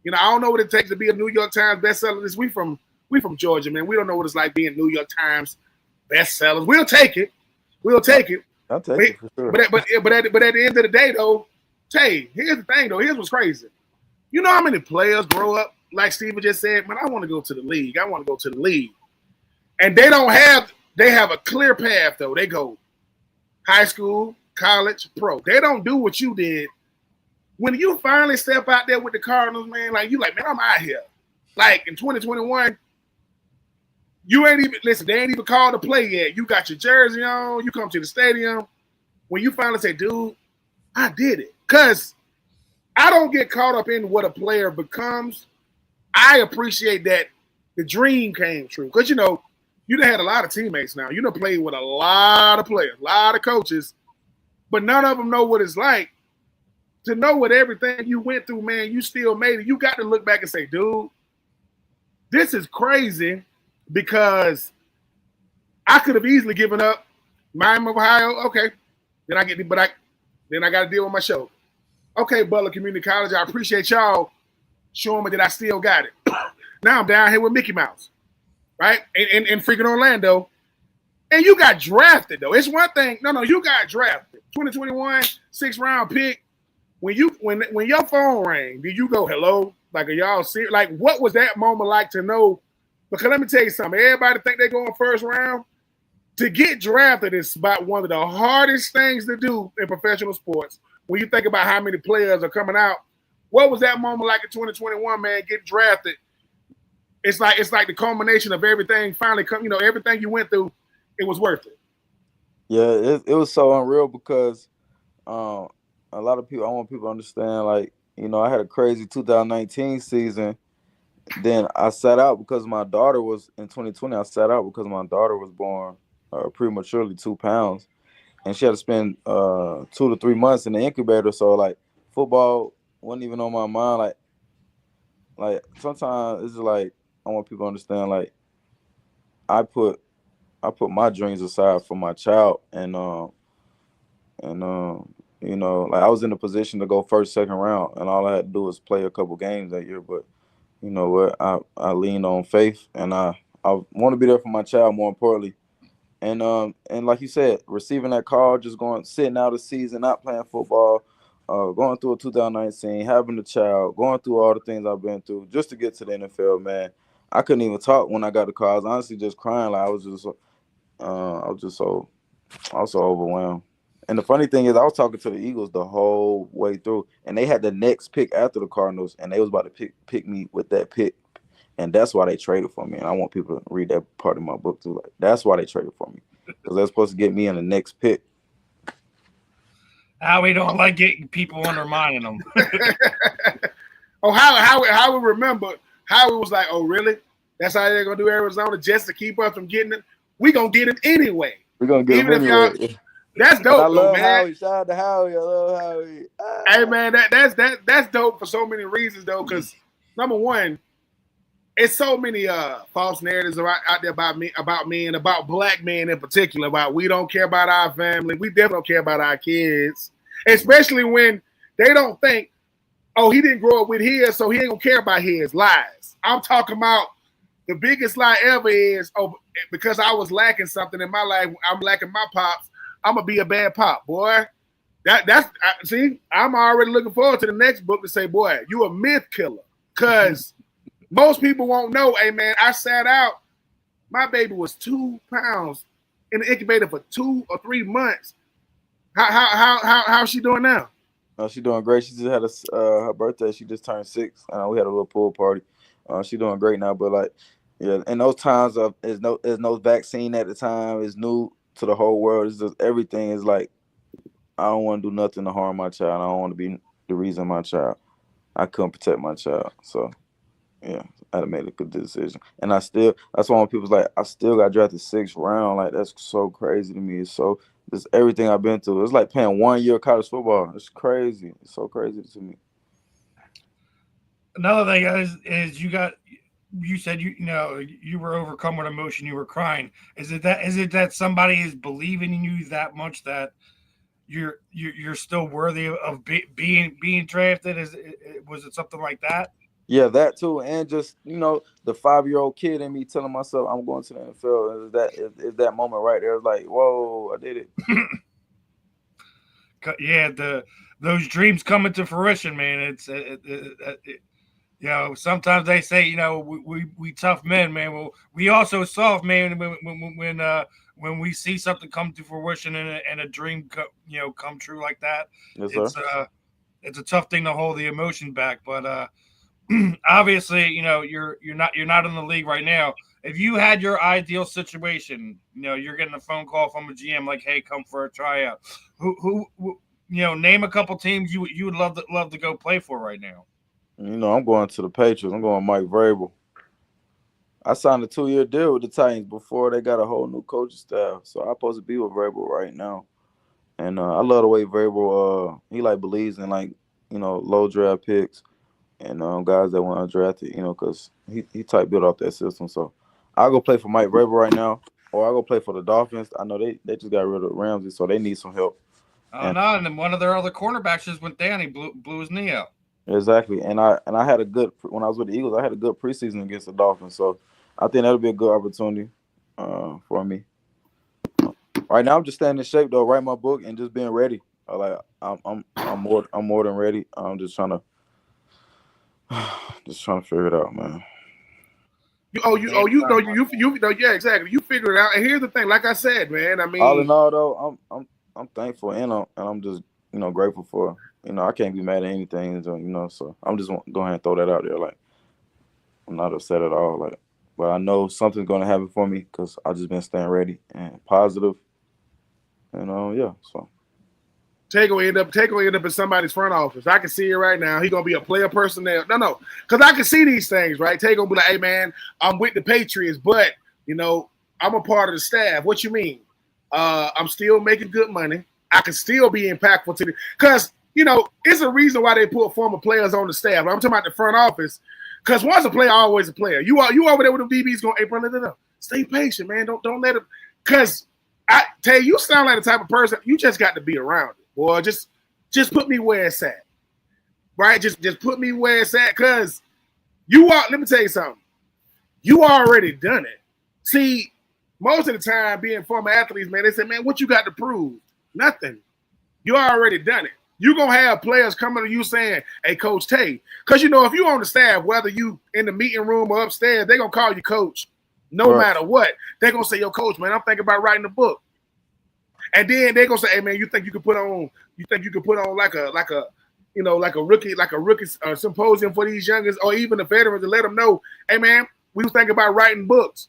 Speaker 3: I don't know what it takes to be a New York Times bestseller. We from Georgia, man. We don't know what it's like being New York Times bestsellers. We'll take it.
Speaker 2: I'll take it for sure.
Speaker 3: But at the end of the day, though, Tay, here's the thing, though. Here's what's crazy. You know how many players grow up, like Steven just said, man, I want to go to the league. And they have a clear path, though. They go high school, college, pro. They don't do what you did. When you finally step out there with the Cardinals, man, man, I'm out here. Like in 2021, they ain't even called to play yet. You got your jersey on, you come to the stadium. When you finally say, dude, I did it. Because I don't get caught up in what a player becomes. I appreciate that the dream came true. Because, you done had a lot of teammates now. You done played with a lot of players, a lot of coaches, but none of them know what it's like to know what everything you went through, man. You still made it. You got to look back and say, dude, this is crazy. Because I could have easily given up Miami of Ohio. Okay. Then I got to deal with my show. Okay, Butler Community College, I appreciate y'all showing me that I still got it. Now I'm down here with Mickey Mouse, right? In freaking Orlando. And you got drafted, though. It's one thing. No, you got drafted. 2021, 6th round pick. When your phone rang, did you go, hello? Like, are y'all serious? Like, what was that moment like to know? Because let me tell you something. Everybody think they're going first round. To get drafted is about one of the hardest things to do in professional sports. When you think about how many players are coming out, what was that moment like in 2021, man? Get drafted. It's like the culmination of everything finally come. Everything you went through, it was worth it.
Speaker 2: Yeah, it was so unreal because a lot of people. I want people to understand. Like, I had a crazy 2019 season. Then I sat out because my daughter was in 2020. I sat out because my daughter was born prematurely 2 pounds, and she had to spend 2 to 3 months in the incubator. So like football wasn't even on my mind. Like sometimes it's just like I want people to understand. Like I put my dreams aside for my child, and like I was in a position to go first, second round, and all I had to do was play a couple games that year, but. You know what? I lean on faith, and I want to be there for my child more importantly. And like you said, receiving that call, just sitting out a season, not playing football, going through a 2019, having a child, going through all the things I've been through just to get to the NFL, man. I couldn't even talk when I got the call. I was honestly just crying. Like I was so overwhelmed. And the funny thing is, I was talking to the Eagles the whole way through, and they had the next pick after the Cardinals, and they was about to pick me with that pick, and that's why they traded for me. And I want people to read that part of my book too. Like that's why they traded for me, because they're supposed to get me in the next pick.
Speaker 1: We don't like getting people undermining them.
Speaker 3: How we remember how it was like, oh really? That's how they're gonna do Arizona just to keep us from getting it. We gonna get it anyway.
Speaker 2: We're gonna get it anyway.
Speaker 3: That's dope,
Speaker 2: I love
Speaker 3: man.
Speaker 2: Howie. Shout out to Howie. I love Howie.
Speaker 3: Hey, man, that's dope for so many reasons, though. Because number one, it's so many false narratives out there about me, and about black men in particular. About we don't care about our family. We definitely don't care about our kids, especially when they don't think, oh, he didn't grow up with his, so he ain't gonna care about his. Lies. I'm talking about the biggest lie ever is, oh, because I was lacking something in my life, I'm lacking my pops. I'm gonna be a bad pop, boy. See, I'm already looking forward to the next book to say, boy, you a myth killer. Cause most people won't know, hey man, I sat out. My baby was 2 pounds in the incubator for 2 or 3 months. How's she doing now?
Speaker 2: She's doing great. She just had her birthday. She just turned 6. We had a little pool party. She's doing great now. But like, yeah, in those times of there's no vaccine at the time. It's new to the whole world. It's just everything is like, I don't want to do nothing to harm my child. I don't want to be the reason my child. I couldn't protect my child. So yeah, I made a good decision. And that's why when people's like, I still got drafted 6th round. Like, that's so crazy to me. It's so. Just everything I've been through. It's like playing 1 year of college football. It's crazy. It's so crazy to me.
Speaker 1: Another thing is you said you were overcome with emotion. You were crying. Is it that somebody is believing in you that much that you're still worthy of being drafted? Was it something like that?
Speaker 2: Yeah, that too, and just the 5-year-old kid in me telling myself I'm going to the NFL. Is that moment right there? It's like, whoa, I did it.
Speaker 1: Yeah, those dreams coming to fruition, man. Sometimes they say, we tough men, man. Well, we also soft, man. When we see something come to fruition and a dream, come true like that,
Speaker 2: yes,
Speaker 1: it's a tough thing to hold the emotion back, but. Obviously, you're not in the league right now. If you had your ideal situation, you're getting a phone call from a GM like, "Hey, come for a tryout." Who name a couple teams you would love to go play for right now.
Speaker 2: I'm going to the Patriots. I'm going Mike Vrabel. I signed a 2-year deal with the Titans before they got a whole new coaching staff, so I'm supposed to be with Vrabel right now. And I love the way Vrabel he believes in low draft picks. And guys that want undrafted, because he type built off that system. So I'll go play for Mike Vrabel right now, or I'll go play for the Dolphins. I know they just got rid of Ramsey, so they need some help.
Speaker 1: And then one of their other cornerbacks just went down. He blew his knee out.
Speaker 2: Exactly, and I had when I was with the Eagles, I had a good preseason against the Dolphins. So I think that'll be a good opportunity for me. Right now, I'm just staying in shape though, write my book and just being ready. I'm more than ready. I'm just trying to figure it out, man.
Speaker 3: Yeah, exactly. You figure it out. And here's the thing, like I said, man. I mean,
Speaker 2: all in all, though, I'm thankful and I'm just grateful for I can't be mad at anything, so I'm just going to ahead and throw that out there. Like, I'm not upset at all, but I know something's going to happen for me because I've just been staying ready and positive, yeah. So.
Speaker 3: Tay gonna end up in somebody's front office. I can see it right now. He's gonna be a player personnel. No, because I can see these things, right? Tay gonna be like, "Hey man, I'm with the Patriots, but I'm a part of the staff." What you mean? I'm still making good money. I can still be impactful to because it's a reason why they put former players on the staff. I'm talking about the front office, because once a player, always a player. You over there with the DBs going, "Hey, bro, no. Stay patient, man. Don't let him." Because Tay, you sound like the type of person you just got to be around. Boy, just put me where it's at, right? Just put me where it's at, cause let me tell you something. You already done it. See, most of the time, being former athletes, man, they say, "Man, what you got to prove? Nothing. You already done it." You're gonna have players coming to you saying, "Hey, Coach Tay," because if you're on the staff, whether you in the meeting room or upstairs, they're gonna call you Coach, no matter what. They're gonna say, "Yo, Coach, man, I'm thinking about writing a book." And then they're gonna say, "Hey man, you think you could put on like a rookie symposium for these youngers or even the veterans to let them know, hey man, we was thinking about writing books.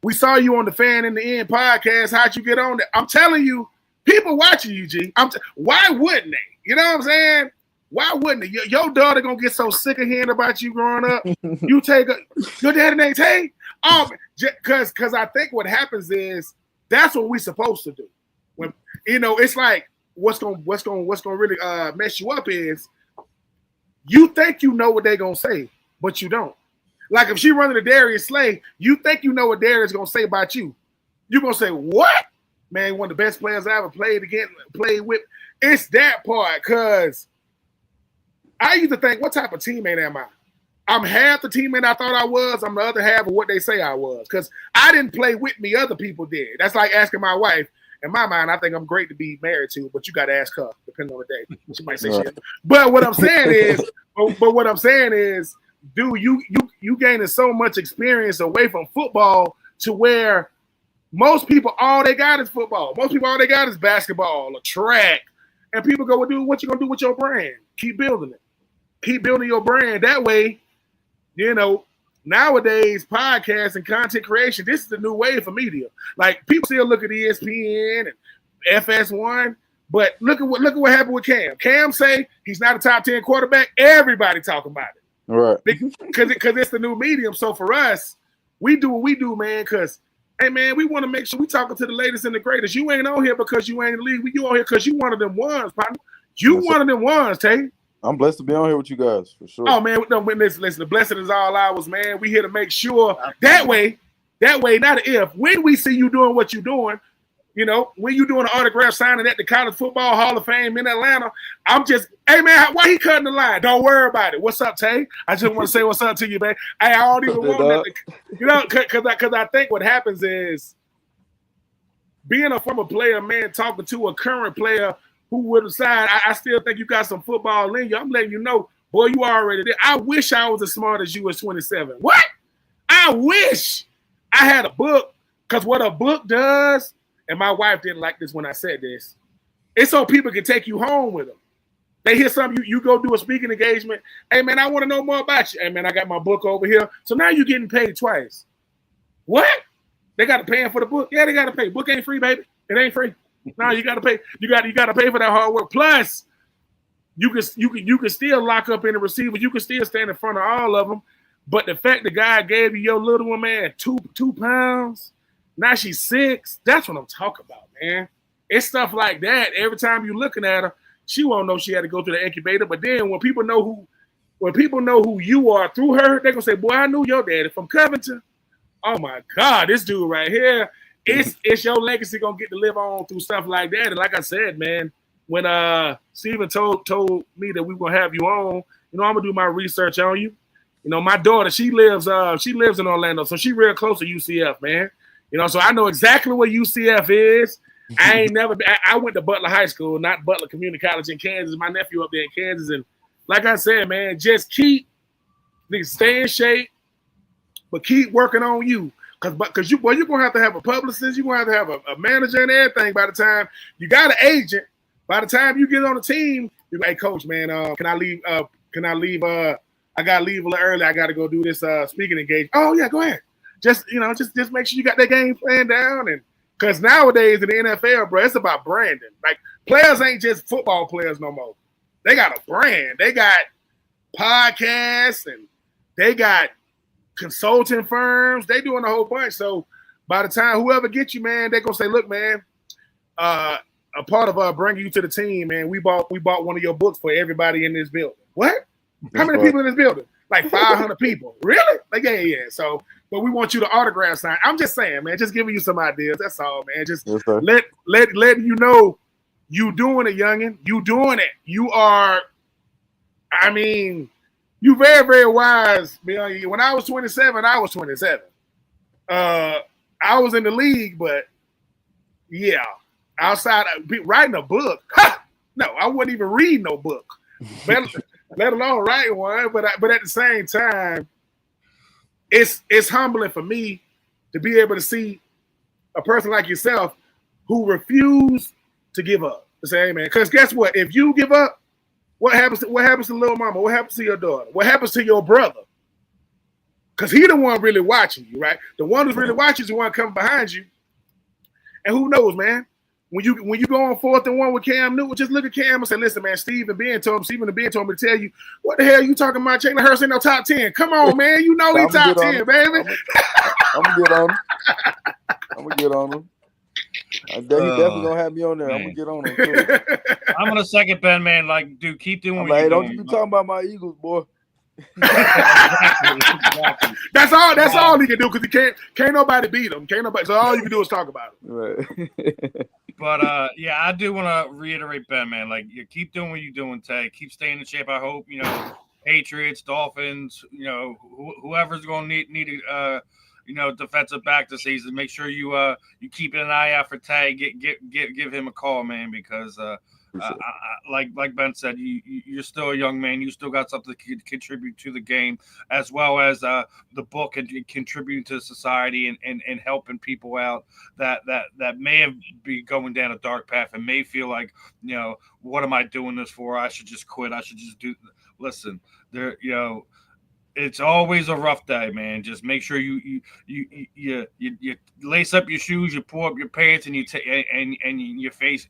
Speaker 3: We saw you on the Fan in the End podcast. How'd you get on there?" I'm telling you, people watching you, G. Why wouldn't they? You know what I'm saying? Why wouldn't they? Your daughter gonna get so sick of hearing about you growing up. You your daddy named Tay. Because I think what happens is that's what we're supposed to do. When it's like what's gonna really mess you up is you think you know what they're gonna say, but you don't. Like if she running to Darius Slay, you think you know what Darius gonna say about you. You're gonna say, "What? Man, one of the best players I ever played with." It's that part, because I used to think, what type of teammate am I? I'm half the teammate I thought I was. I'm the other half of what they say I was. Because I didn't play with me, other people did. That's like asking my wife. In my mind, I think I'm great to be married to, but you got to ask her, depending on the day. She might say shit. But what I'm saying is, dude, you gaining so much experience away from football to where Most people, all they got is football. Most people, all they got is basketball or track. And people go, well, dude, what you going to do with your brand? Keep building it. Keep building your brand. That way, you know, nowadays, podcasts and content creation, this is the new wave for media. Like, people still look at ESPN and FS1, but look at what happened with Cam. Cam say he's not a top 10 quarterback. Everybody talking about it.
Speaker 2: Right.
Speaker 3: Because it's the new medium. So for us, we do what we do, man, because, hey, man, we want to make sure we talking to the latest and the greatest. You ain't on here because you ain't in the league. You on here because you one of them ones, partner. You one of them ones, Tay.
Speaker 2: I'm blessed to be on here with you guys, for sure.
Speaker 3: Oh, man, no, listen, the blessing is all ours, man. We here to make sure that way, not if, when we see you doing what you're doing, you know, when you doing an autograph signing at the College Football Hall of Fame in Atlanta, I'm just, hey, man, why he cutting the line? Don't worry about it. What's up, Tay? I just want to say what's up to you, man. I don't even want that to, you know, because I think what happens is being a former player, man, talking to a current player who would decide, I still think you got some football in you. I'm letting you know, boy, you already there. I wish I was as smart as you at 27. What? I wish I had a book, because what a book does, and my wife didn't like this when I said this, it's so people can take you home with them. They hear something, you go do a speaking engagement. Hey, man, I want to know more about you. Hey, man, I got my book over here. So now you're getting paid twice. What? They got to pay for the book? Yeah, they got to pay. Book ain't free, baby. It ain't free. No, you got to pay. You got to pay for that hard work. Plus, you can still lock up in the receiver. You can still stand in front of all of them. But the fact the guy gave you your little one, man, 2 pounds, now she's 6. That's what I'm talking about, man. It's stuff like that. Every time you're looking at her, she won't know she had to go through the incubator. But then when people know who you are through her, they're gonna say, "Boy, I knew your daddy from Covington." Oh my God, this dude right here. It's your legacy gonna get to live on through stuff like that. And like I said, man, when Steven told me that we were gonna have you on, you know, I'm gonna do my research on you. You know, my daughter, she lives in Orlando, so she real close to UCF, man. You know, so I know exactly where UCF is. I went to Butler High School, not Butler Community College in Kansas. My nephew up there in Kansas, and like I said, man, just stay in shape, but keep working on you. Because you're going to have a publicist, you're going to have a manager and everything by the time you got an agent. By the time you get on the team, you're like, hey, coach, man, can I leave? I got to leave a little early. I got to go do this speaking engagement. Oh, yeah, go ahead. Just make sure you got that game plan down. And because nowadays in the NFL, bro, it's about branding. Like, players ain't just football players no more. They got a brand. They got podcasts and they got consulting firms. They doing a whole bunch. So by the time whoever gets you, man, they're gonna say, look, man, a part of bringing you to the team, man, we bought one of your books for everybody in this building. What? How many people in this building? Like 500 people. Really? Like, yeah. So, but we want you to autograph sign. I'm just saying, man, just giving you some ideas. That's all, man. Just letting you know you doing it, youngin. You doing it. You are, I mean, you very, very wise. When I was 27, I was 27. I was in the league, but yeah, outside writing a book. No, I wouldn't even read no book, let alone write one. But at the same time, it's humbling for me to be able to see a person like yourself who refused to give up. To say, hey, man, because guess what? If you give up, what happens to little mama? What happens to your daughter? What happens to your brother? Because he the one really watching you, right? The one who's really watching is the one coming behind you. And who knows, man? When you go on 4th and 1 with Cam Newton, just look at Cam and say, listen, man, Stephen and Ben told me to tell you, what the hell you talking about? Jalen Hurts ain't no top 10. Come on, man. You know he's top 10, baby.
Speaker 2: I'm going to get on him. He definitely gonna have me on there. Man. I'm gonna get on him too.
Speaker 1: I'm gonna second Ben, man. Like, dude, keep doing what
Speaker 2: doing.
Speaker 1: you're
Speaker 2: Don't you be talking about my Eagles, boy.
Speaker 1: Exactly.
Speaker 3: That's all he can do, because he can't nobody beat him. So all you can do is talk about him.
Speaker 2: Right.
Speaker 1: But yeah, I do want to reiterate, Ben, man. Like, you keep doing what you're doing, Tay. Keep staying in shape. I hope Patriots, Dolphins, whoever's gonna need defensive back this season. Make sure you keep an eye out for Tay. Give him a call, man, because like Ben said, you're still a young man. You still got something to contribute to the game, as well as the book and contributing to society and helping people out that may have be going down a dark path and may feel like, what am I doing this for? I should just quit. I should just do. Listen, there, it's always a rough day, man. Just make sure you lace up your shoes, you pull up your pants, and you face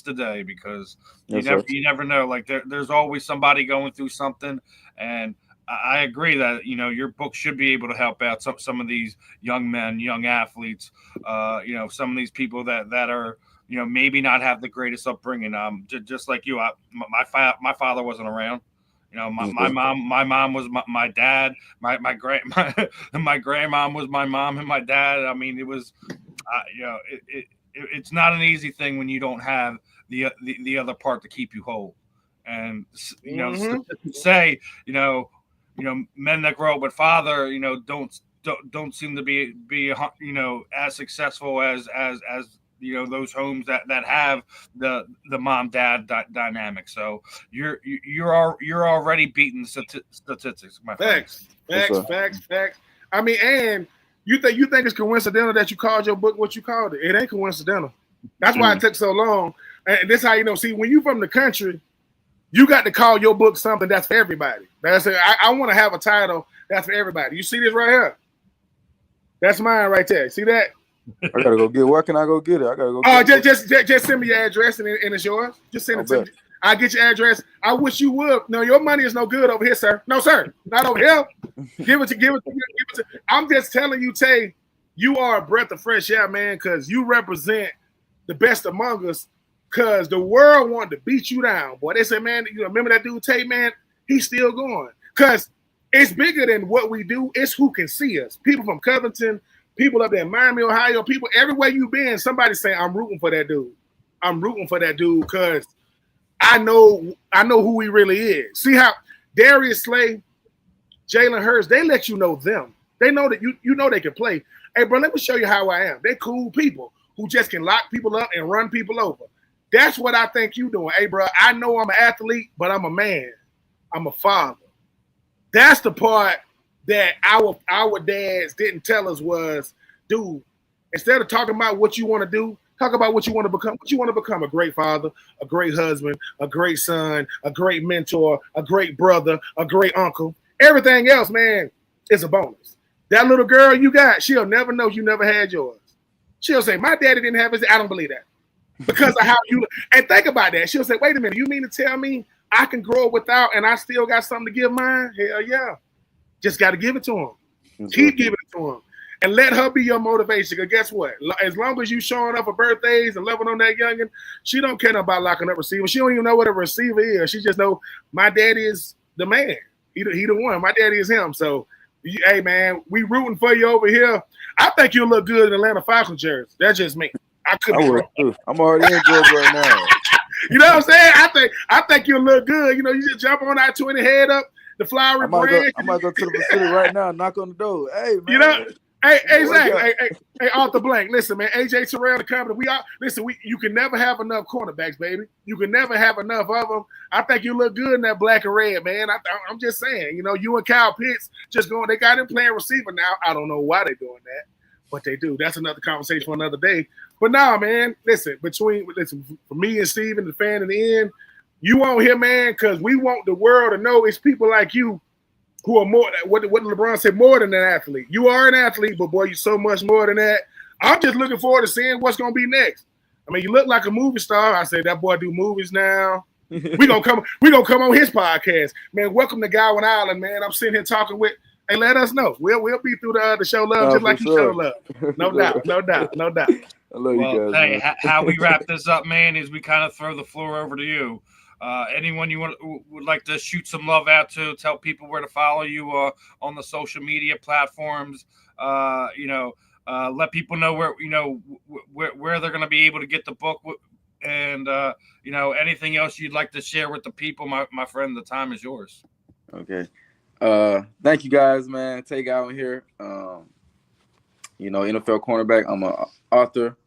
Speaker 1: the day, because you never know. Like there's always somebody going through something, and I agree that your book should be able to help out some of these young men, young athletes. Some of these people that are maybe not have the greatest upbringing. Just like you, my father wasn't around. My mom was my dad. My grandmom was my mom and my dad. I mean, it was, it's not an easy thing when you don't have the other part to keep you whole. And say men that grow up with father, don't seem to be as successful as those homes that have the mom dad dynamic. So you're already beating the statistics, my friend.
Speaker 3: Facts. I mean, and you think it's coincidental that you called your book what you called it? It ain't coincidental. That's why it took so long. And this how see, when you from the country, you got to call your book something that's for everybody. That's it. I want to have a title that's for everybody. You see this right here? That's mine right there. See that?
Speaker 2: I gotta go get it. Where can I go get it? I gotta go.
Speaker 3: Just send me your address and it's yours. Just send it to me. I'll get your address. I wish you would. No, your money is no good over here, sir. No, sir, not over here. Give it to. I'm just telling you, Tay, you are a breath of fresh air, man, because you represent the best among us. Because the world wanted to beat you down, boy. They said, man, remember that dude Tay, man? He's still going. Because it's bigger than what we do. It's who can see us. People from Covington. People up there in Miami, Ohio, people everywhere you been, somebody's saying, I'm rooting for that dude. I'm rooting for that dude because I know who he really is. See how Darius Slay, Jalen Hurts, they let you know them. They know that you know they can play. Hey, bro, let me show you how I am. They cool people who just can lock people up and run people over. That's what I think you doing. Hey, bro, I know I'm an athlete, but I'm a man. I'm a father. That's the part that our dads didn't tell us was, dude, instead of talking about what you want to do, talk about what you want to become. What you want to become: a great father, a great husband, a great son, a great mentor, a great brother, a great uncle. Everything else, man, is a bonus. That little girl you got, she'll never know you never had yours. She'll say, my daddy didn't have his. I don't believe that. Because of how you and think about that. She'll say, wait a minute, you mean to tell me I can grow up without and I still got something to give mine? Hell yeah. Just got to give it to him. Keep giving it to him. And let her be your motivation. Because guess what? As long as you showing up for birthdays and loving on that youngin', she don't care about locking up receivers. She don't even know what a receiver is. She just know my daddy is the man. He the one. My daddy is him. So, hey, man, we rooting for you over here. I think you'll look good in Atlanta Falcons jersey. That's just me.
Speaker 2: I'm already in Georgia right now.
Speaker 3: You know what I'm saying? I think you'll look good. You just jump on I-20 head up. The flowery branch.
Speaker 2: I might go to the facility right now, knock on the door. Hey, man.
Speaker 3: Hey, Zach. Hey, Arthur Blank. Listen, man. AJ Terrell, the company. You can never have enough cornerbacks, baby. You can never have enough of them. I think you look good in that black and red, man. I'm just saying. You and Kyle Pitts just going. They got him playing receiver now. I don't know why they're doing that, but they do. That's another conversation for another day. But nah, man. Listen, for me and Steven, the fan in the end. You on here, man, because we want the world to know it's people like you who are more, what LeBron said, more than an athlete. You are an athlete, but boy, you're so much more than that. I'm just looking forward to seeing what's going to be next. I mean, you look like a movie star. I said, that boy do movies now. we gonna come on his podcast. Man, welcome to Gowan Island, man. I'm sitting here talking with, hey, let us know. We'll be through the show love just like you show love. No doubt.
Speaker 2: I love you guys.
Speaker 1: Hey, how we wrap this up, man, is we kind of throw the floor over to you. Anyone you would like to shoot some love out to, tell people where to follow you on the social media platforms. Let people know where they're going to be able to get the book, and anything else you'd like to share with the people. My friend, the time is yours.
Speaker 2: Okay. Thank you guys, man. Tay Gowan here. NFL cornerback. I'm an author.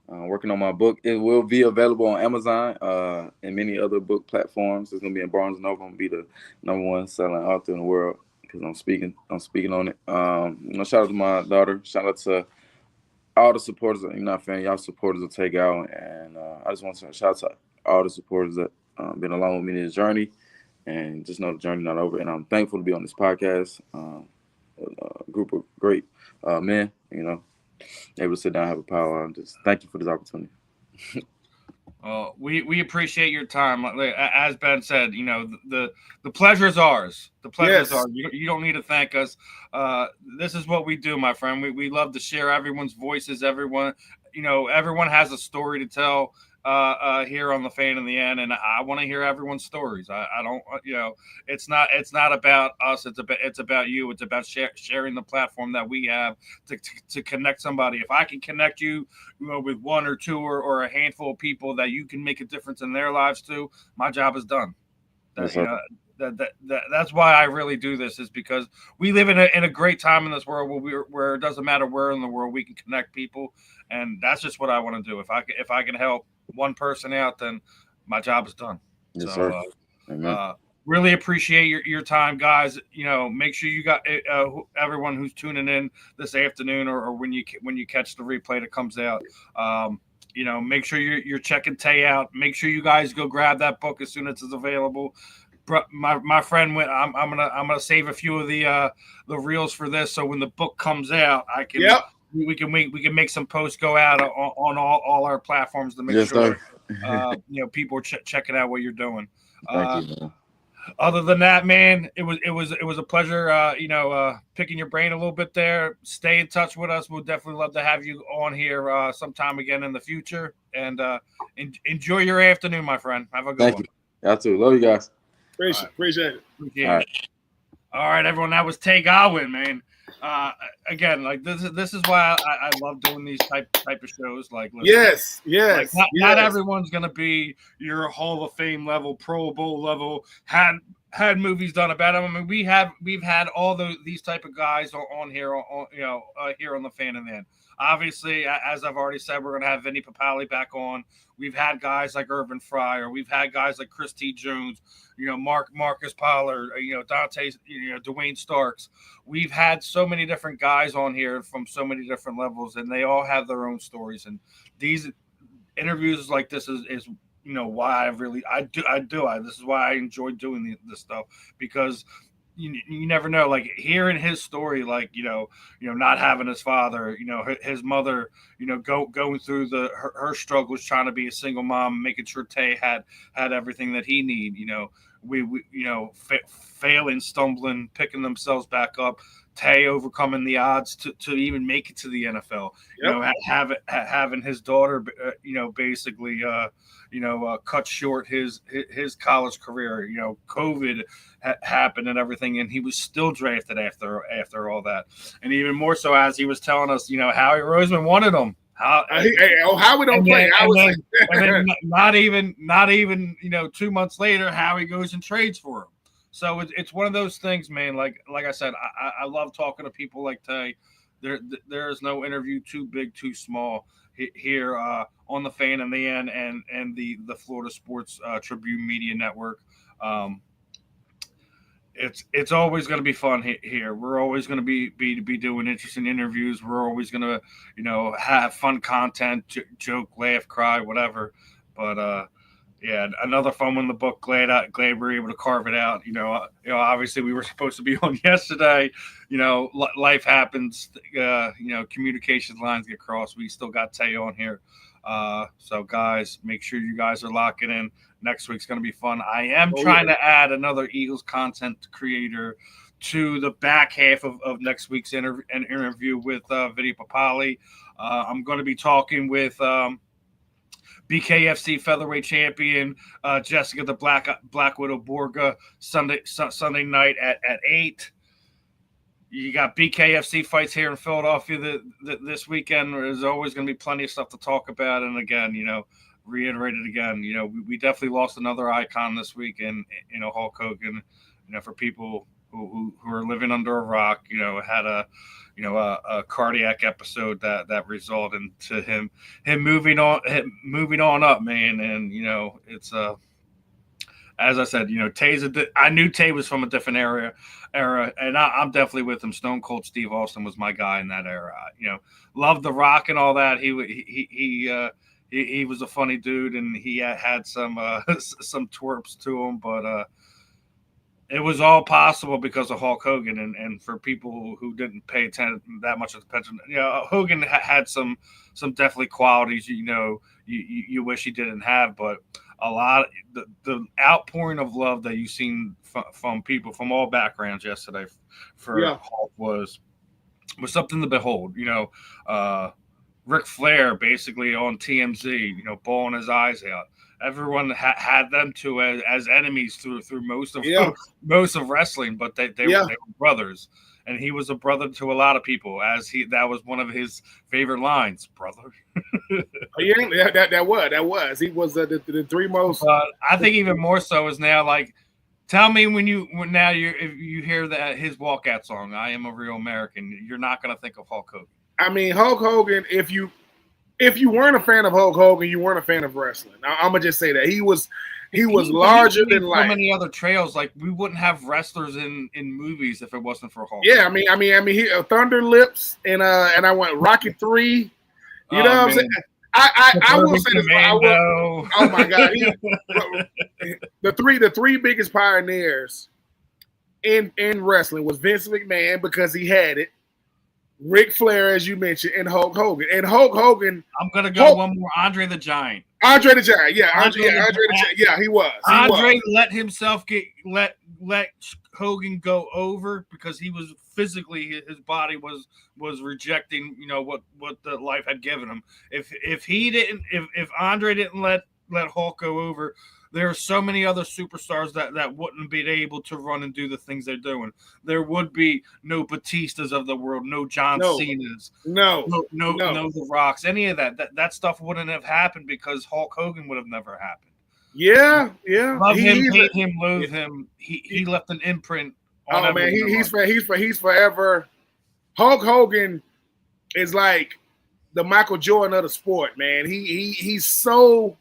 Speaker 2: Working on my book. It will be available on Amazon and many other book platforms. It's gonna be in Barnes & Noble. I'm gonna be the #1 selling author in the world because I'm speaking on it. Shout out to my daughter. Shout out to all the supporters. You're not a fan. Y'all supporters of Tay Gowan, and I just want to shout out to all the supporters that been along with me in this journey, and just know the journey not over. And I'm thankful to be on this podcast. A group of great men, able to sit down and have a powwow. I'm just thank you for this opportunity.
Speaker 1: We appreciate your time. As Ben said, the pleasure is ours. The pleasure is ours. You don't need to thank us. This is what we do, my friend. We love to share everyone's voices. Everyone has a story to tell here on the Fan in the End, and I want to hear everyone's stories. I don't, it's not about us. It's about you. It's about sharing the platform that we have to connect somebody. If I can connect you, with one or two or a handful of people that you can make a difference in their lives too, my job is done. That's why I really do this, is because we live in a great time in this world where it doesn't matter where in the world we can connect people, and that's just what I want to do. If I can help one person out, then my job is done.
Speaker 2: Yes,
Speaker 1: so
Speaker 2: sir.
Speaker 1: Really appreciate your time, guys. Make sure you got everyone who's tuning in this afternoon or when you catch the replay that comes out. Make sure you're checking Tay out. Make sure you guys go grab that book as soon as it's available. My friend went. I'm gonna save a few of the reels for this, so when the book comes out, I can.
Speaker 3: Yep.
Speaker 1: We can make some posts go out on all our platforms to make sure people are checking out what you're doing.
Speaker 2: Thank you, man.
Speaker 1: Other than that, man, it was a pleasure. Picking your brain a little bit there. Stay in touch with us. We'll definitely love to have you on here sometime again in the future. And enjoy your afternoon, my friend. Have a good one.
Speaker 2: Thank you. Y'all too. Love you guys.
Speaker 3: Appreciate it.
Speaker 1: All right, everyone. That was Tay Gowan, man. Again, like this is why I love doing these type of shows. Like, listen,
Speaker 3: yes.
Speaker 1: Not everyone's gonna be your Hall of Fame level, Pro Bowl level. Had movies done about them. I mean, we've had all these type of guys on here, here on the Fan in the End. Obviously, as I've already said, we're gonna have Vinny Papali back on. We've had guys like Irvin Fryer. We've had guys like Chris T. Jones. Marcus Pollard. Dante. Dwayne Starks. We've had so many different guys on here from so many different levels, and they all have their own stories. And these interviews like this is why this is why I enjoy doing this stuff, because you never know, like hearing his story, like not having his father, his mother, going through her struggles trying to be a single mom, making sure Tay had everything that he needed. We failing, stumbling, picking themselves back up. Tay overcoming the odds to even make it to the NFL. Having his daughter, basically, cut short his college career. COVID happened and everything, and he was still drafted after all that. And even more so, as he was telling us, Howie Roseman wanted him.
Speaker 3: Howie don't play.
Speaker 1: And then not even 2 months later, Howie goes and trades for him. So it's one of those things, man. Like I said, I love talking to people like Tay. There is no interview too big, too small here on the Fan in the End and the Florida Sports Tribune Media Network. It's always going to be fun here. We're always going to be doing interesting interviews. We're always going to have fun content, joke, laugh, cry, whatever. But another fun one in the book. Glad we were able to carve it out. Obviously we were supposed to be on yesterday. Life happens. Communication lines get crossed. We still got Tay on here. So guys, make sure you guys are locking in. Next week's going to be fun. I am trying to add another Eagles content creator to the back half of next week's interview with Vinny Papali. I'm going to be talking with BKFC featherweight champion Jessica the Black Widow Borga Sunday night at 8. You got BKFC fights here in Philadelphia this weekend. There's always going to be plenty of stuff to talk about. And again, reiterate it again. We definitely lost another icon this week in Hulk Hogan. For people who are living under a rock, had a cardiac episode that resulted into him moving on up, man. And it's as I said, I knew Tay was from a different era, and I'm definitely with him. Stone Cold Steve Austin was my guy in that era. Loved the Rock and all that. He was a funny dude, and he had some twerps to him, but it was all possible because of Hulk Hogan. And for people who didn't pay attention that much attention, Hogan had some definitely qualities you wish he didn't have, but a lot of the outpouring of love that you've seen from people from all backgrounds yesterday for Hulk was something to behold. Ric Flair basically on TMZ, bawling his eyes out. Everyone had them two as enemies through most of wrestling, but they were brothers, and he was a brother to a lot of people. That was one of his favorite lines, brother.
Speaker 3: That was. He was the three most.
Speaker 1: I think even more so is now. Like, tell me if you hear that his walkout song, "I Am a Real American," you're not going to think of Hulk Hogan.
Speaker 3: I mean, Hulk Hogan. If you weren't a fan of Hulk Hogan, you weren't a fan of wrestling. I'm gonna just say that he was larger than life.
Speaker 1: So many other trails, like we wouldn't have wrestlers in movies if it wasn't for Hulk.
Speaker 3: Yeah, I mean, he Thunder Lips and I went Rocky 3. You know what I'm saying? I will say this. Oh my God, the three biggest pioneers in wrestling was Vince McMahon because he had it. Ric Flair, as you mentioned, and Hulk Hogan. And Hulk Hogan.
Speaker 1: I'm gonna go one more. Andre the Giant.
Speaker 3: Andre the Giant. Yeah, Andre the Giant. Yeah, he was.
Speaker 1: Andre let himself let Hogan go over because he was physically, his body was rejecting what the life had given him. If Andre didn't let Hulk go over, there are so many other superstars that wouldn't be able to run and do the things they're doing. There would be no Batistas of the world, no John Cenas, no The Rocks, any of that. That stuff wouldn't have happened because Hulk Hogan would have never happened.
Speaker 3: Yeah.
Speaker 1: Love him, hate him, loathe him. He left an imprint on everyone.
Speaker 3: He's forever. Hulk Hogan is like the Michael Jordan of the sport, man. He's so.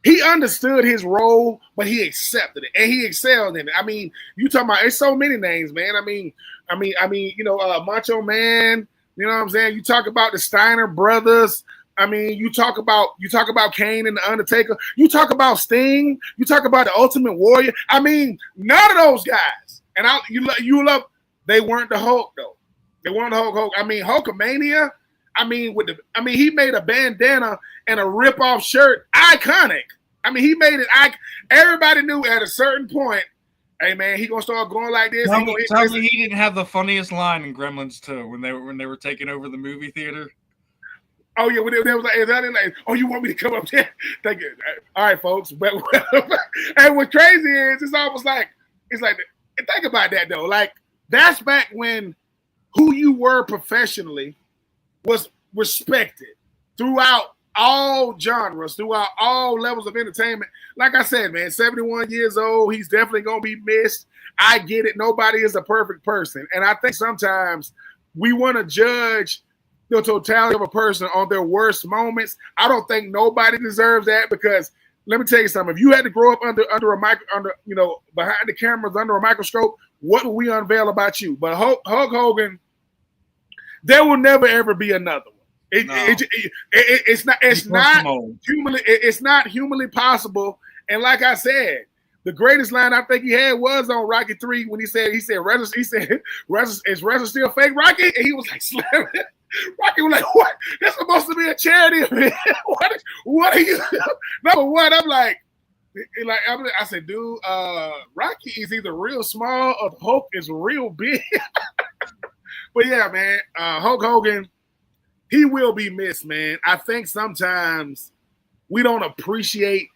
Speaker 3: He understood his role, but he accepted it and he excelled in it. I mean, you talking about? It's so many names, man. I mean, Macho Man. You know what I'm saying? You talk about the Steiner brothers. I mean, you talk about Kane and the Undertaker. You talk about Sting. You talk about the Ultimate Warrior. I mean, none of those guys. And you love. They weren't the Hulk though. They weren't the Hulk. I mean, Hulkamania. I mean, he made a bandana and a rip-off shirt iconic. I mean, he made it. Everybody knew at a certain point, hey man, he gonna start going like this.
Speaker 1: Tell me he didn't have the funniest line in Gremlins 2 when they were taking over the movie theater.
Speaker 3: Oh yeah, when they was like, oh, you want me to come up there? Thank you. All right, folks. But and what's crazy is it's almost like think about that though. Like that's back when who you were professionally was respected throughout all genres, throughout all levels of entertainment. Like I said, man, 71 years old, he's definitely going to be missed. I get it. Nobody is a perfect person. And I think sometimes we want to judge the totality of a person on their worst moments. I don't think nobody deserves that because let me tell you something. If you had to grow up under behind the cameras, under a microscope, what would we unveil about you? But Hulk Hogan, there will never ever be another one. It's not humanly possible. And like I said, the greatest line I think he had was on Rocky 3 when he said, "Is wrestling still fake, Rocky?" And he was like slamming. Rocky was like, "What? That's supposed to be a charity event. What are you?" Number one, I'm like, I said, dude, Rocky is either real small or Hulk is real big. But yeah, man, Hulk Hogan, he will be missed, man. I think sometimes we don't appreciate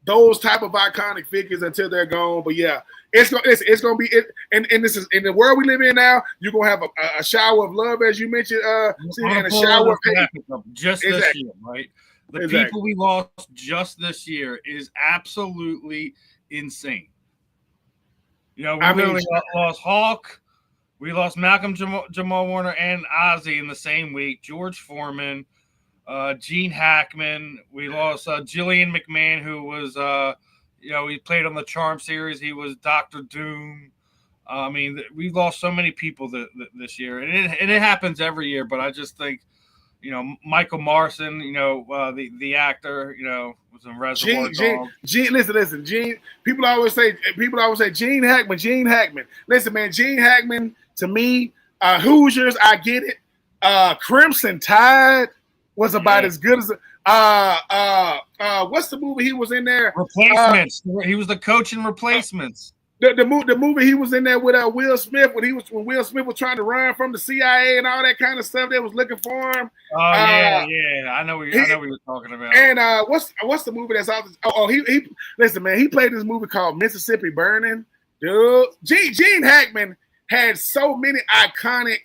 Speaker 3: those type of iconic figures until they're gone. But yeah, it's gonna be it. And this is in the world we live in now. You're gonna have a shower of love, as you mentioned, and a shower of hate.
Speaker 1: Just this year, right? The people we lost just this year is absolutely insane. We literally lost Hawk. We lost Malcolm Jamal Warner and Ozzie in the same week. George Foreman, Gene Hackman. We lost Jillian McMahon, who was, he played on the Charm series. He was Dr. Doom. I mean, we've lost so many people this year, and it happens every year. But I just think, Michael Marson, the actor, was in Reservoir Dogs.
Speaker 3: Listen, Gene. People always say Gene Hackman. Listen, man, Gene Hackman to me, Hoosiers, I get it. Crimson Tide was about as good as what's the movie he was in there?
Speaker 1: Replacements. He was the coach in Replacements.
Speaker 3: The movie he was in there with Will Smith when Will Smith was trying to run from the CIA and all that kind of stuff. They was looking for him.
Speaker 1: Oh yeah, I know what you're talking about.
Speaker 3: And what's the movie that's out? He listen, man. He played this movie called Mississippi Burning. Dude, Gene Hackman had so many iconic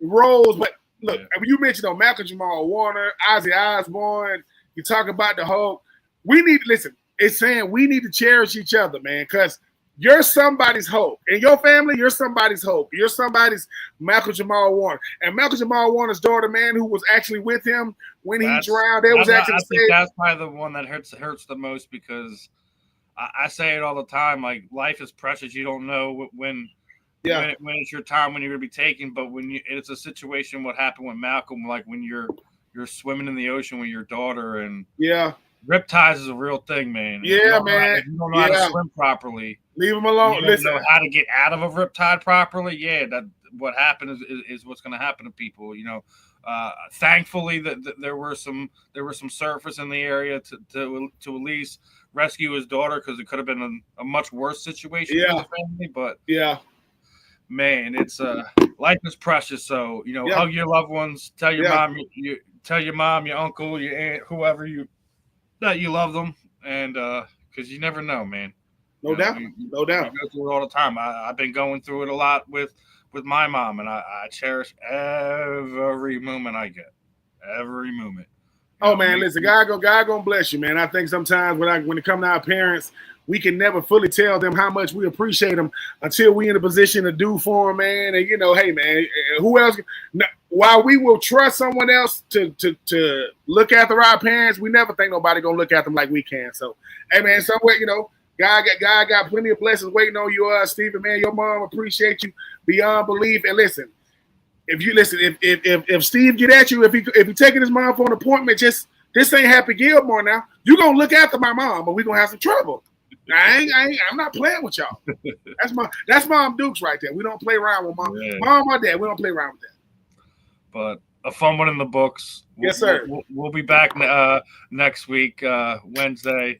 Speaker 3: roles. But look, you mentioned Malcolm Jamal Warner, Ozzy Osbourne. You talk about the Hulk. We need to listen. It's saying we need to cherish each other, man, because you're somebody's hope. In your family, you're somebody's hope. You're somebody's Malcolm Jamal Warner. And Malcolm Jamal Warner's daughter, man, who was actually with him when he drowned, I think
Speaker 1: that's probably the one that hurts the most, because I say it all the time, like, life is precious. You don't know when it's your time, when you're going to be taken. But when it's a situation, what happened with Malcolm, like when you're swimming in the ocean with your daughter, and riptides is a real thing, man.
Speaker 3: Yeah, man.
Speaker 1: If you don't know how to swim properly,
Speaker 3: leave them alone.
Speaker 1: You don't know how to get out of a riptide properly. Yeah, that what happened is what's going to happen to people. Thankfully that there were some surfers in the area to at least rescue his daughter, because it could have been a much worse situation for the family. But man, it's life is precious. So hug your loved ones. Tell your mom, your uncle, your aunt, whoever that you love them, and because you never know, man.
Speaker 3: No doubt.
Speaker 1: We go through it all the time. I've been going through it a lot with my mom, and I cherish every moment I get. Every moment.
Speaker 3: Man, listen, God gonna bless you, man. I think sometimes when it comes to our parents, we can never fully tell them how much we appreciate them until we in a position to do for them, man. And hey, man, who else? While we will trust someone else to look after our parents, we never think nobody gonna look at them like we can. So, hey, man, somewhere, God got plenty of blessings waiting on you, Stephen, man. Your mom appreciate you beyond belief. And listen, if Steve get at you, if he taking his mom for an appointment, this ain't Happy Gilmore now. You gonna look after my mom, but we gonna have some trouble. I'm not playing with y'all. That's Mom Dukes right there. We don't play around with mom or dad. We don't play around with that.
Speaker 1: But a fun one in the books.
Speaker 3: Yes, sir.
Speaker 1: We'll be back next week, Wednesday,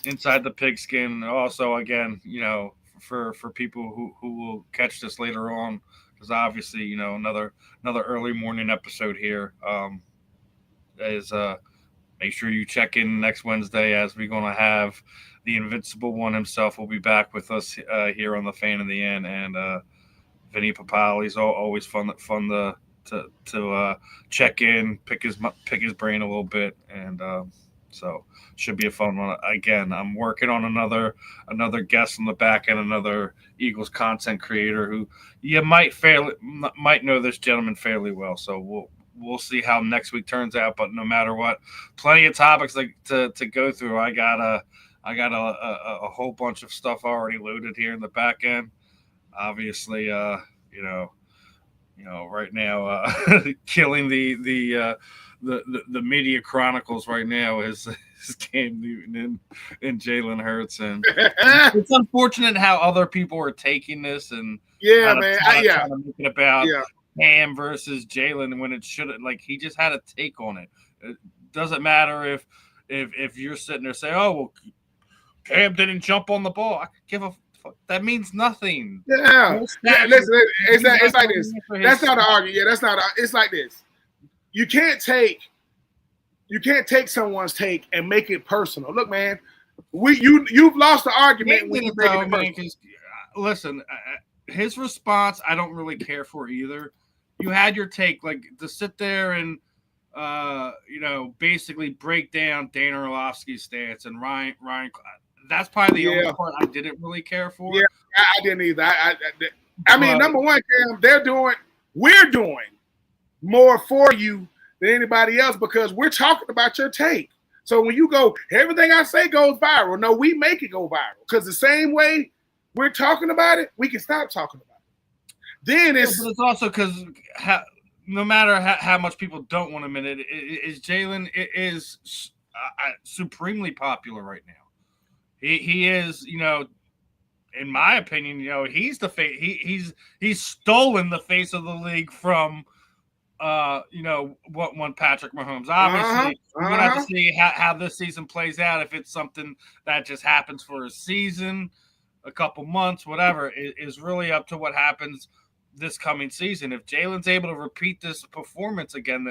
Speaker 1: Inside the Pigskin. Also, again, for people who will catch this later on, because obviously, another early morning episode here is make sure you check in next Wednesday, as we're going to have the Invincible One himself will be back with us here on the Fan in the End, and Vinny Papali's always fun to check in, pick his brain a little bit, and so should be a fun one. Again, I'm working on another guest on the back end, another Eagles content creator who you might know this gentleman fairly well. So we'll see how next week turns out. But no matter what, plenty of topics to go through. I got a whole bunch of stuff already loaded here in the back end. Obviously, right now, killing the media chronicles right now is Cam Newton and Jalen Hurts, and it's unfortunate how other people are taking this and making about Cam versus Jalen when it should, like, he just had a take on it. It doesn't matter if you're sitting there saying, "Oh, well, Cam didn't jump on the ball." I could give a fuck. That means nothing.
Speaker 3: Listen, it's like this. That's not an argument. Yeah, that's not. It's like this. You can't take someone's take and make it personal. Look, man, you've lost the argument when you make it personal.
Speaker 1: Listen, his response, I don't really care for either. You had your take, like, to sit there and basically break down Dana Orlovsky's stance and Ryan. that's probably the only part I didn't really care for.
Speaker 3: Yeah, I didn't either. I mean, number one, Cam, we're doing more for you than anybody else because we're talking about your take. So when you go, everything I say goes viral. No, we make it go viral because the same way we're talking about it, we can stop talking about it. Then it's
Speaker 1: also because no matter how much people don't want to admit it, Jalen is supremely popular right now. He is, in my opinion, he's the face. He's stolen the face of the league from, what won Patrick Mahomes. Obviously, we're gonna have to see how this season plays out. If it's something that just happens for a season, a couple months, whatever, is really up to what happens this coming season. If Jalen's able to repeat this performance again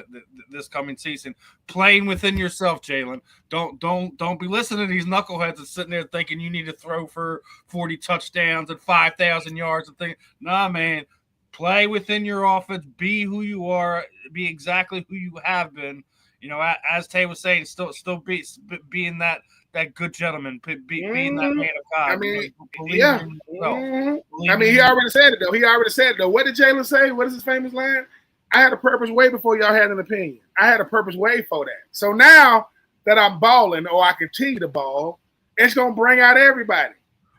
Speaker 1: this coming season, playing within yourself, Jalen. Don't be listening to these knuckleheads that's sitting there thinking you need to throw for 40 touchdowns and 5,000 yards and think, nah, man, play within your offense, be who you are, be exactly who you have been. As Tay was saying, still being that good gentleman, being that man of God.
Speaker 3: I mean, I mean, he already said it, though. What did Jalen say? What is his famous line? I had a purpose way before y'all had an opinion. I had a purpose way for that. So now that I'm balling or I continue to ball, it's going to bring out everybody.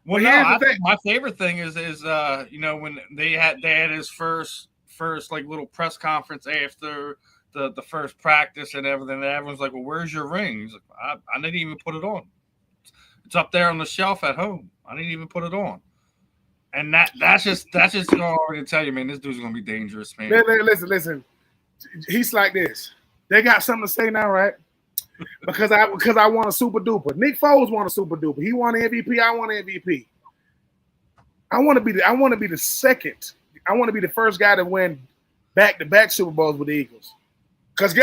Speaker 1: Well, I think my favorite thing is when they had his first like little press conference after the first practice and everything. And everyone's like, "Well, where's your ring?" He's like, "I didn't even put it on. It's up there on the shelf at home. I didn't even put it on." And that's just already tell you, man, this dude's gonna be dangerous, man.
Speaker 3: Listen. He's like this. They got something to say now, right? Because I want a super duper. Nick Foles won a super duper. He won MVP. I won MVP. I want to be the second. I want to be the first guy to win back-to-back Super Bowls with the Eagles. Because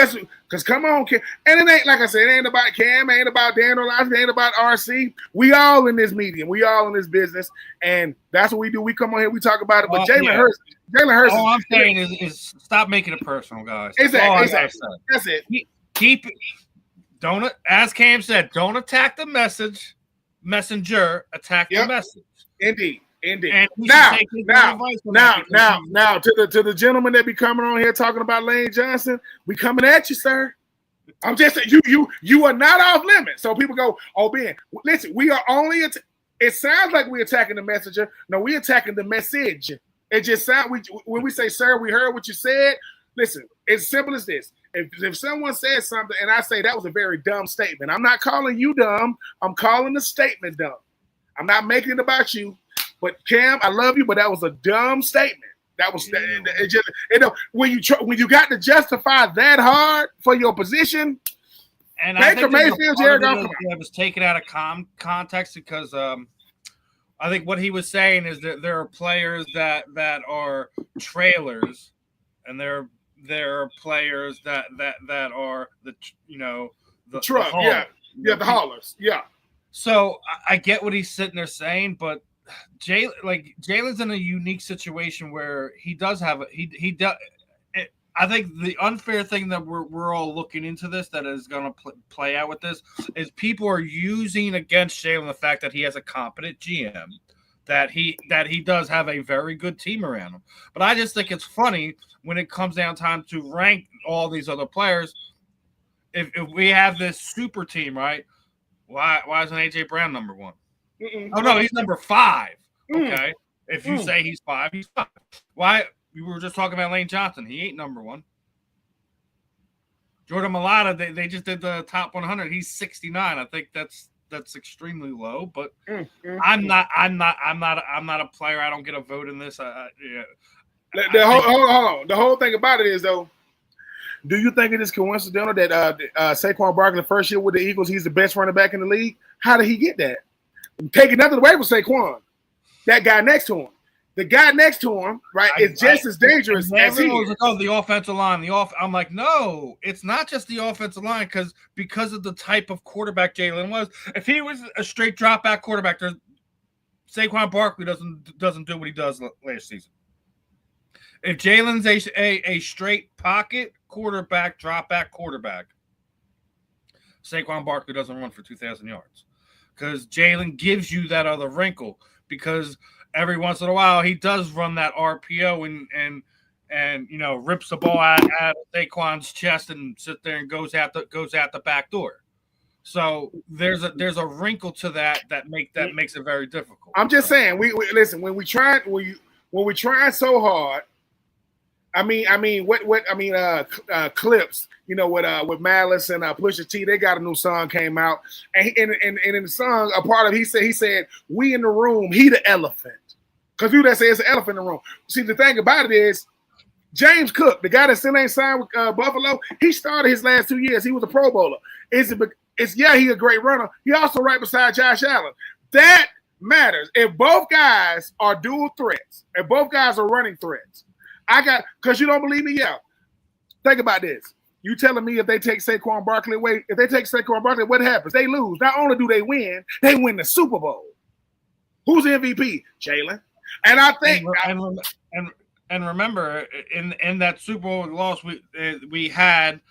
Speaker 3: come on, Cam. And it ain't, like I said, it ain't about Cam, it ain't about Dan Orlovsky, it ain't about RC. We all in this medium. We all in this business. And that's what we do. We come on here, we talk about it. But Jalen Hurts.
Speaker 1: All I'm saying is stop making it personal, guys.
Speaker 3: Exactly. That's it.
Speaker 1: Keep it. Don't, as Cam said, don't attack the messenger, attack the message.
Speaker 3: Indeed. And now, to the gentleman that be coming on here talking about Lane Johnson, we coming at you, sir. I'm just saying, you are not off limits. So people go, "Oh, Ben, listen, we are only." It sounds like we're attacking the messenger. No, we're attacking the message. It just sounds. When we say, "Sir, we heard what you said." Listen, it's simple as this. If someone says something and I say that was a very dumb statement, I'm not calling you dumb. I'm calling the statement dumb. I'm not making it about you. But Cam, I love you, but that was a dumb statement. That was when you got to justify that hard for your position.
Speaker 1: And
Speaker 3: Baker Mayfield, Jared Goff
Speaker 1: was taken out of context because I think what he was saying is that there are players that are trailers, and there are players that are the
Speaker 3: truck, the haulers, yeah.
Speaker 1: So I get what he's sitting there saying, but Jalen's in a unique situation where he does have he does. I think the unfair thing that we're all looking into this that is going to play out with this is people are using against Jalen the fact that he has a competent GM, that he does have a very good team around him. But I just think it's funny when it comes down time to rank all these other players. If we have this super team, right? Why isn't AJ Brown number one? Oh, no, he's number 5. Okay. If you say he's 5, he's 5. Why? We were just talking about Lane Johnson. He ain't number 1. Jordan Mailata, they just did the top 100. He's 69. I think that's extremely low, but I'm not a player. I don't get a vote in this. Hold on. The whole thing about it is, though, do you think it is coincidental that Saquon Barkley, the first year with the Eagles, he's the best running back in the league? How did he get that? Taking nothing away from Saquon. That guy next to him. The guy next to him, right, is just as dangerous as he is. Oh, the offensive line. I'm like, no, it's not just the offensive line because of the type of quarterback Jalen was. If he was a straight drop back quarterback, Saquon Barkley doesn't do what he does last season. If Jalen's a straight pocket quarterback, drop back quarterback, Saquon Barkley doesn't run for 2,000 yards. because Jalen gives you that other wrinkle, because every once in a while he does run that RPO and rips the ball out of Saquon's chest and sit there and goes out the back door. So there's a wrinkle to that makes it very difficult.
Speaker 3: I'm just saying, we listen, when we try so hard. Clips, with Malice and Pusha T, they got a new song came out, and in the song, a part of he said, "We in the room, he the elephant," because you that say it's an elephant in the room. See, the thing about it is, James Cook, the guy that still ain't signed with Buffalo, he started his last 2 years. He was a Pro Bowler. He a great runner. He also right beside Josh Allen. That matters. If both guys are dual threats, if both guys are running threats. Because you don't believe me? Yeah. Think about this. You telling me if they take Saquon Barkley away, what happens? They lose. Not only do they win the Super Bowl. Who's the MVP? Jalen. And I think
Speaker 1: and remember, in that Super Bowl loss, we had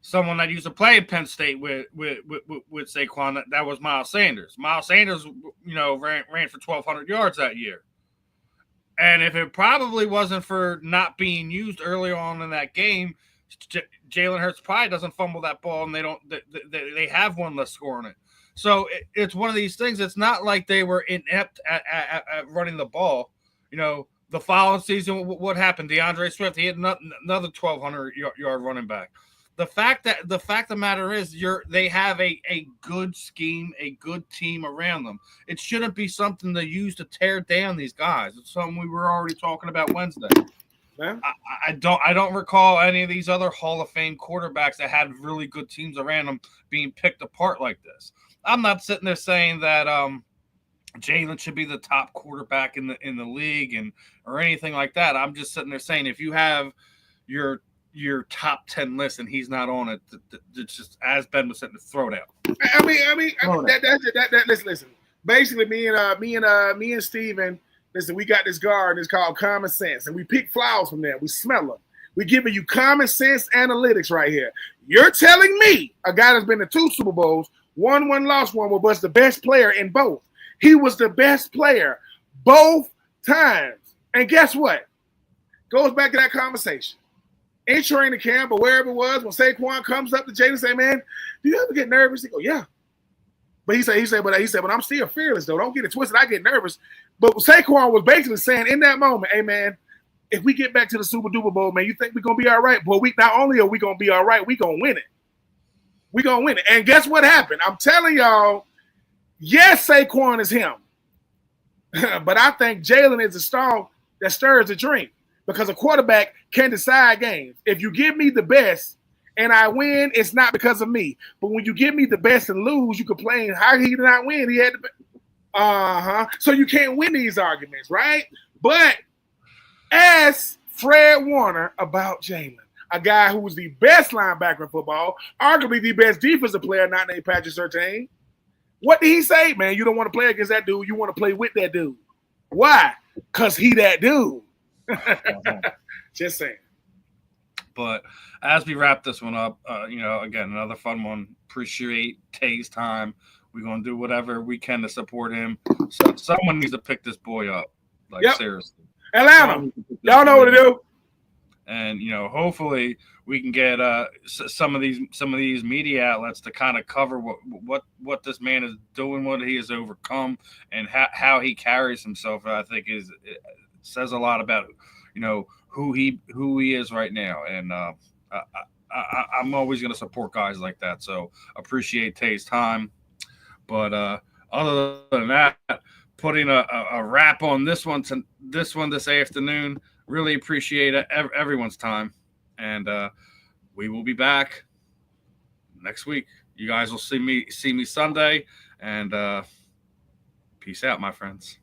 Speaker 1: someone that used to play at Penn State with Saquon. That was Miles Sanders. Miles Sanders, ran for 1,200 yards that year. And if it probably wasn't for not being used early on in that game, Jalen Hurts probably doesn't fumble that ball, and they have one less score on it. So it's one of these things. It's not like they were inept at running the ball. The following season, what happened? DeAndre Swift, he had another 1,200 yard running back. The fact of the matter is, they have a good scheme, a good team around them. It shouldn't be something to use to tear down these guys. It's something we were already talking about Wednesday. Yeah. I don't recall any of these other Hall of Fame quarterbacks that had really good teams around them being picked apart like this. I'm not sitting there saying that Jalen should be the top quarterback in the league or anything like that. I'm just sitting there saying, if you have your top 10 list and he's not on it, it's just, as Ben was saying, to throw it out.
Speaker 3: Listen. Basically, me and Steven, listen, we got this guard, it's called Common Sense, and we pick flowers from there. We smell them. We're giving you common sense analytics right here. You're telling me a guy that's been to 2 Super Bowls, won one, lost one, was the best player in both. He was the best player both times. And guess what? Goes back to that conversation. In training camp or wherever it was, when Saquon comes up to Jalen and say, "Man, do you ever get nervous?" He go, "Yeah." But he said, but I'm still fearless though. Don't get it twisted. I get nervous. But Saquon was basically saying in that moment, "Hey man, if we get back to the Super Duper Bowl, man, you think we're gonna be all right? Boy, not only are we gonna be all right, we gonna win it. We gonna win it." And guess what happened? I'm telling y'all, yes, Saquon is him. But I think Jalen is the star that stirs the drink. Because a quarterback can decide games. If you give me the best and I win, it's not because of me. But when you give me the best and lose, you complain, how he did not win? He had the best. So you can't win these arguments, right? But ask Fred Warner about Jalen, a guy who was the best linebacker in football, arguably the best defensive player, not named Patrick Surtain. What did he say? Man, you don't want to play against that dude. You want to play with that dude. Why? Because he that dude. Just saying.
Speaker 1: But as we wrap this one up, again, another fun one. Appreciate Tay's time. We're gonna do whatever we can to support him. So someone needs to pick this boy up. Seriously.
Speaker 3: Atlanta, y'all know what to do.
Speaker 1: And hopefully we can get some of these media outlets to kind of cover what this man is doing, what he has overcome, and how he carries himself. I think says a lot about who he is right now, and I'm always going to support guys like that. So appreciate Tay's time, but other than that, putting a wrap on this one this afternoon. Really appreciate everyone's time, and we will be back next week. You guys will see me Sunday, and peace out, my friends.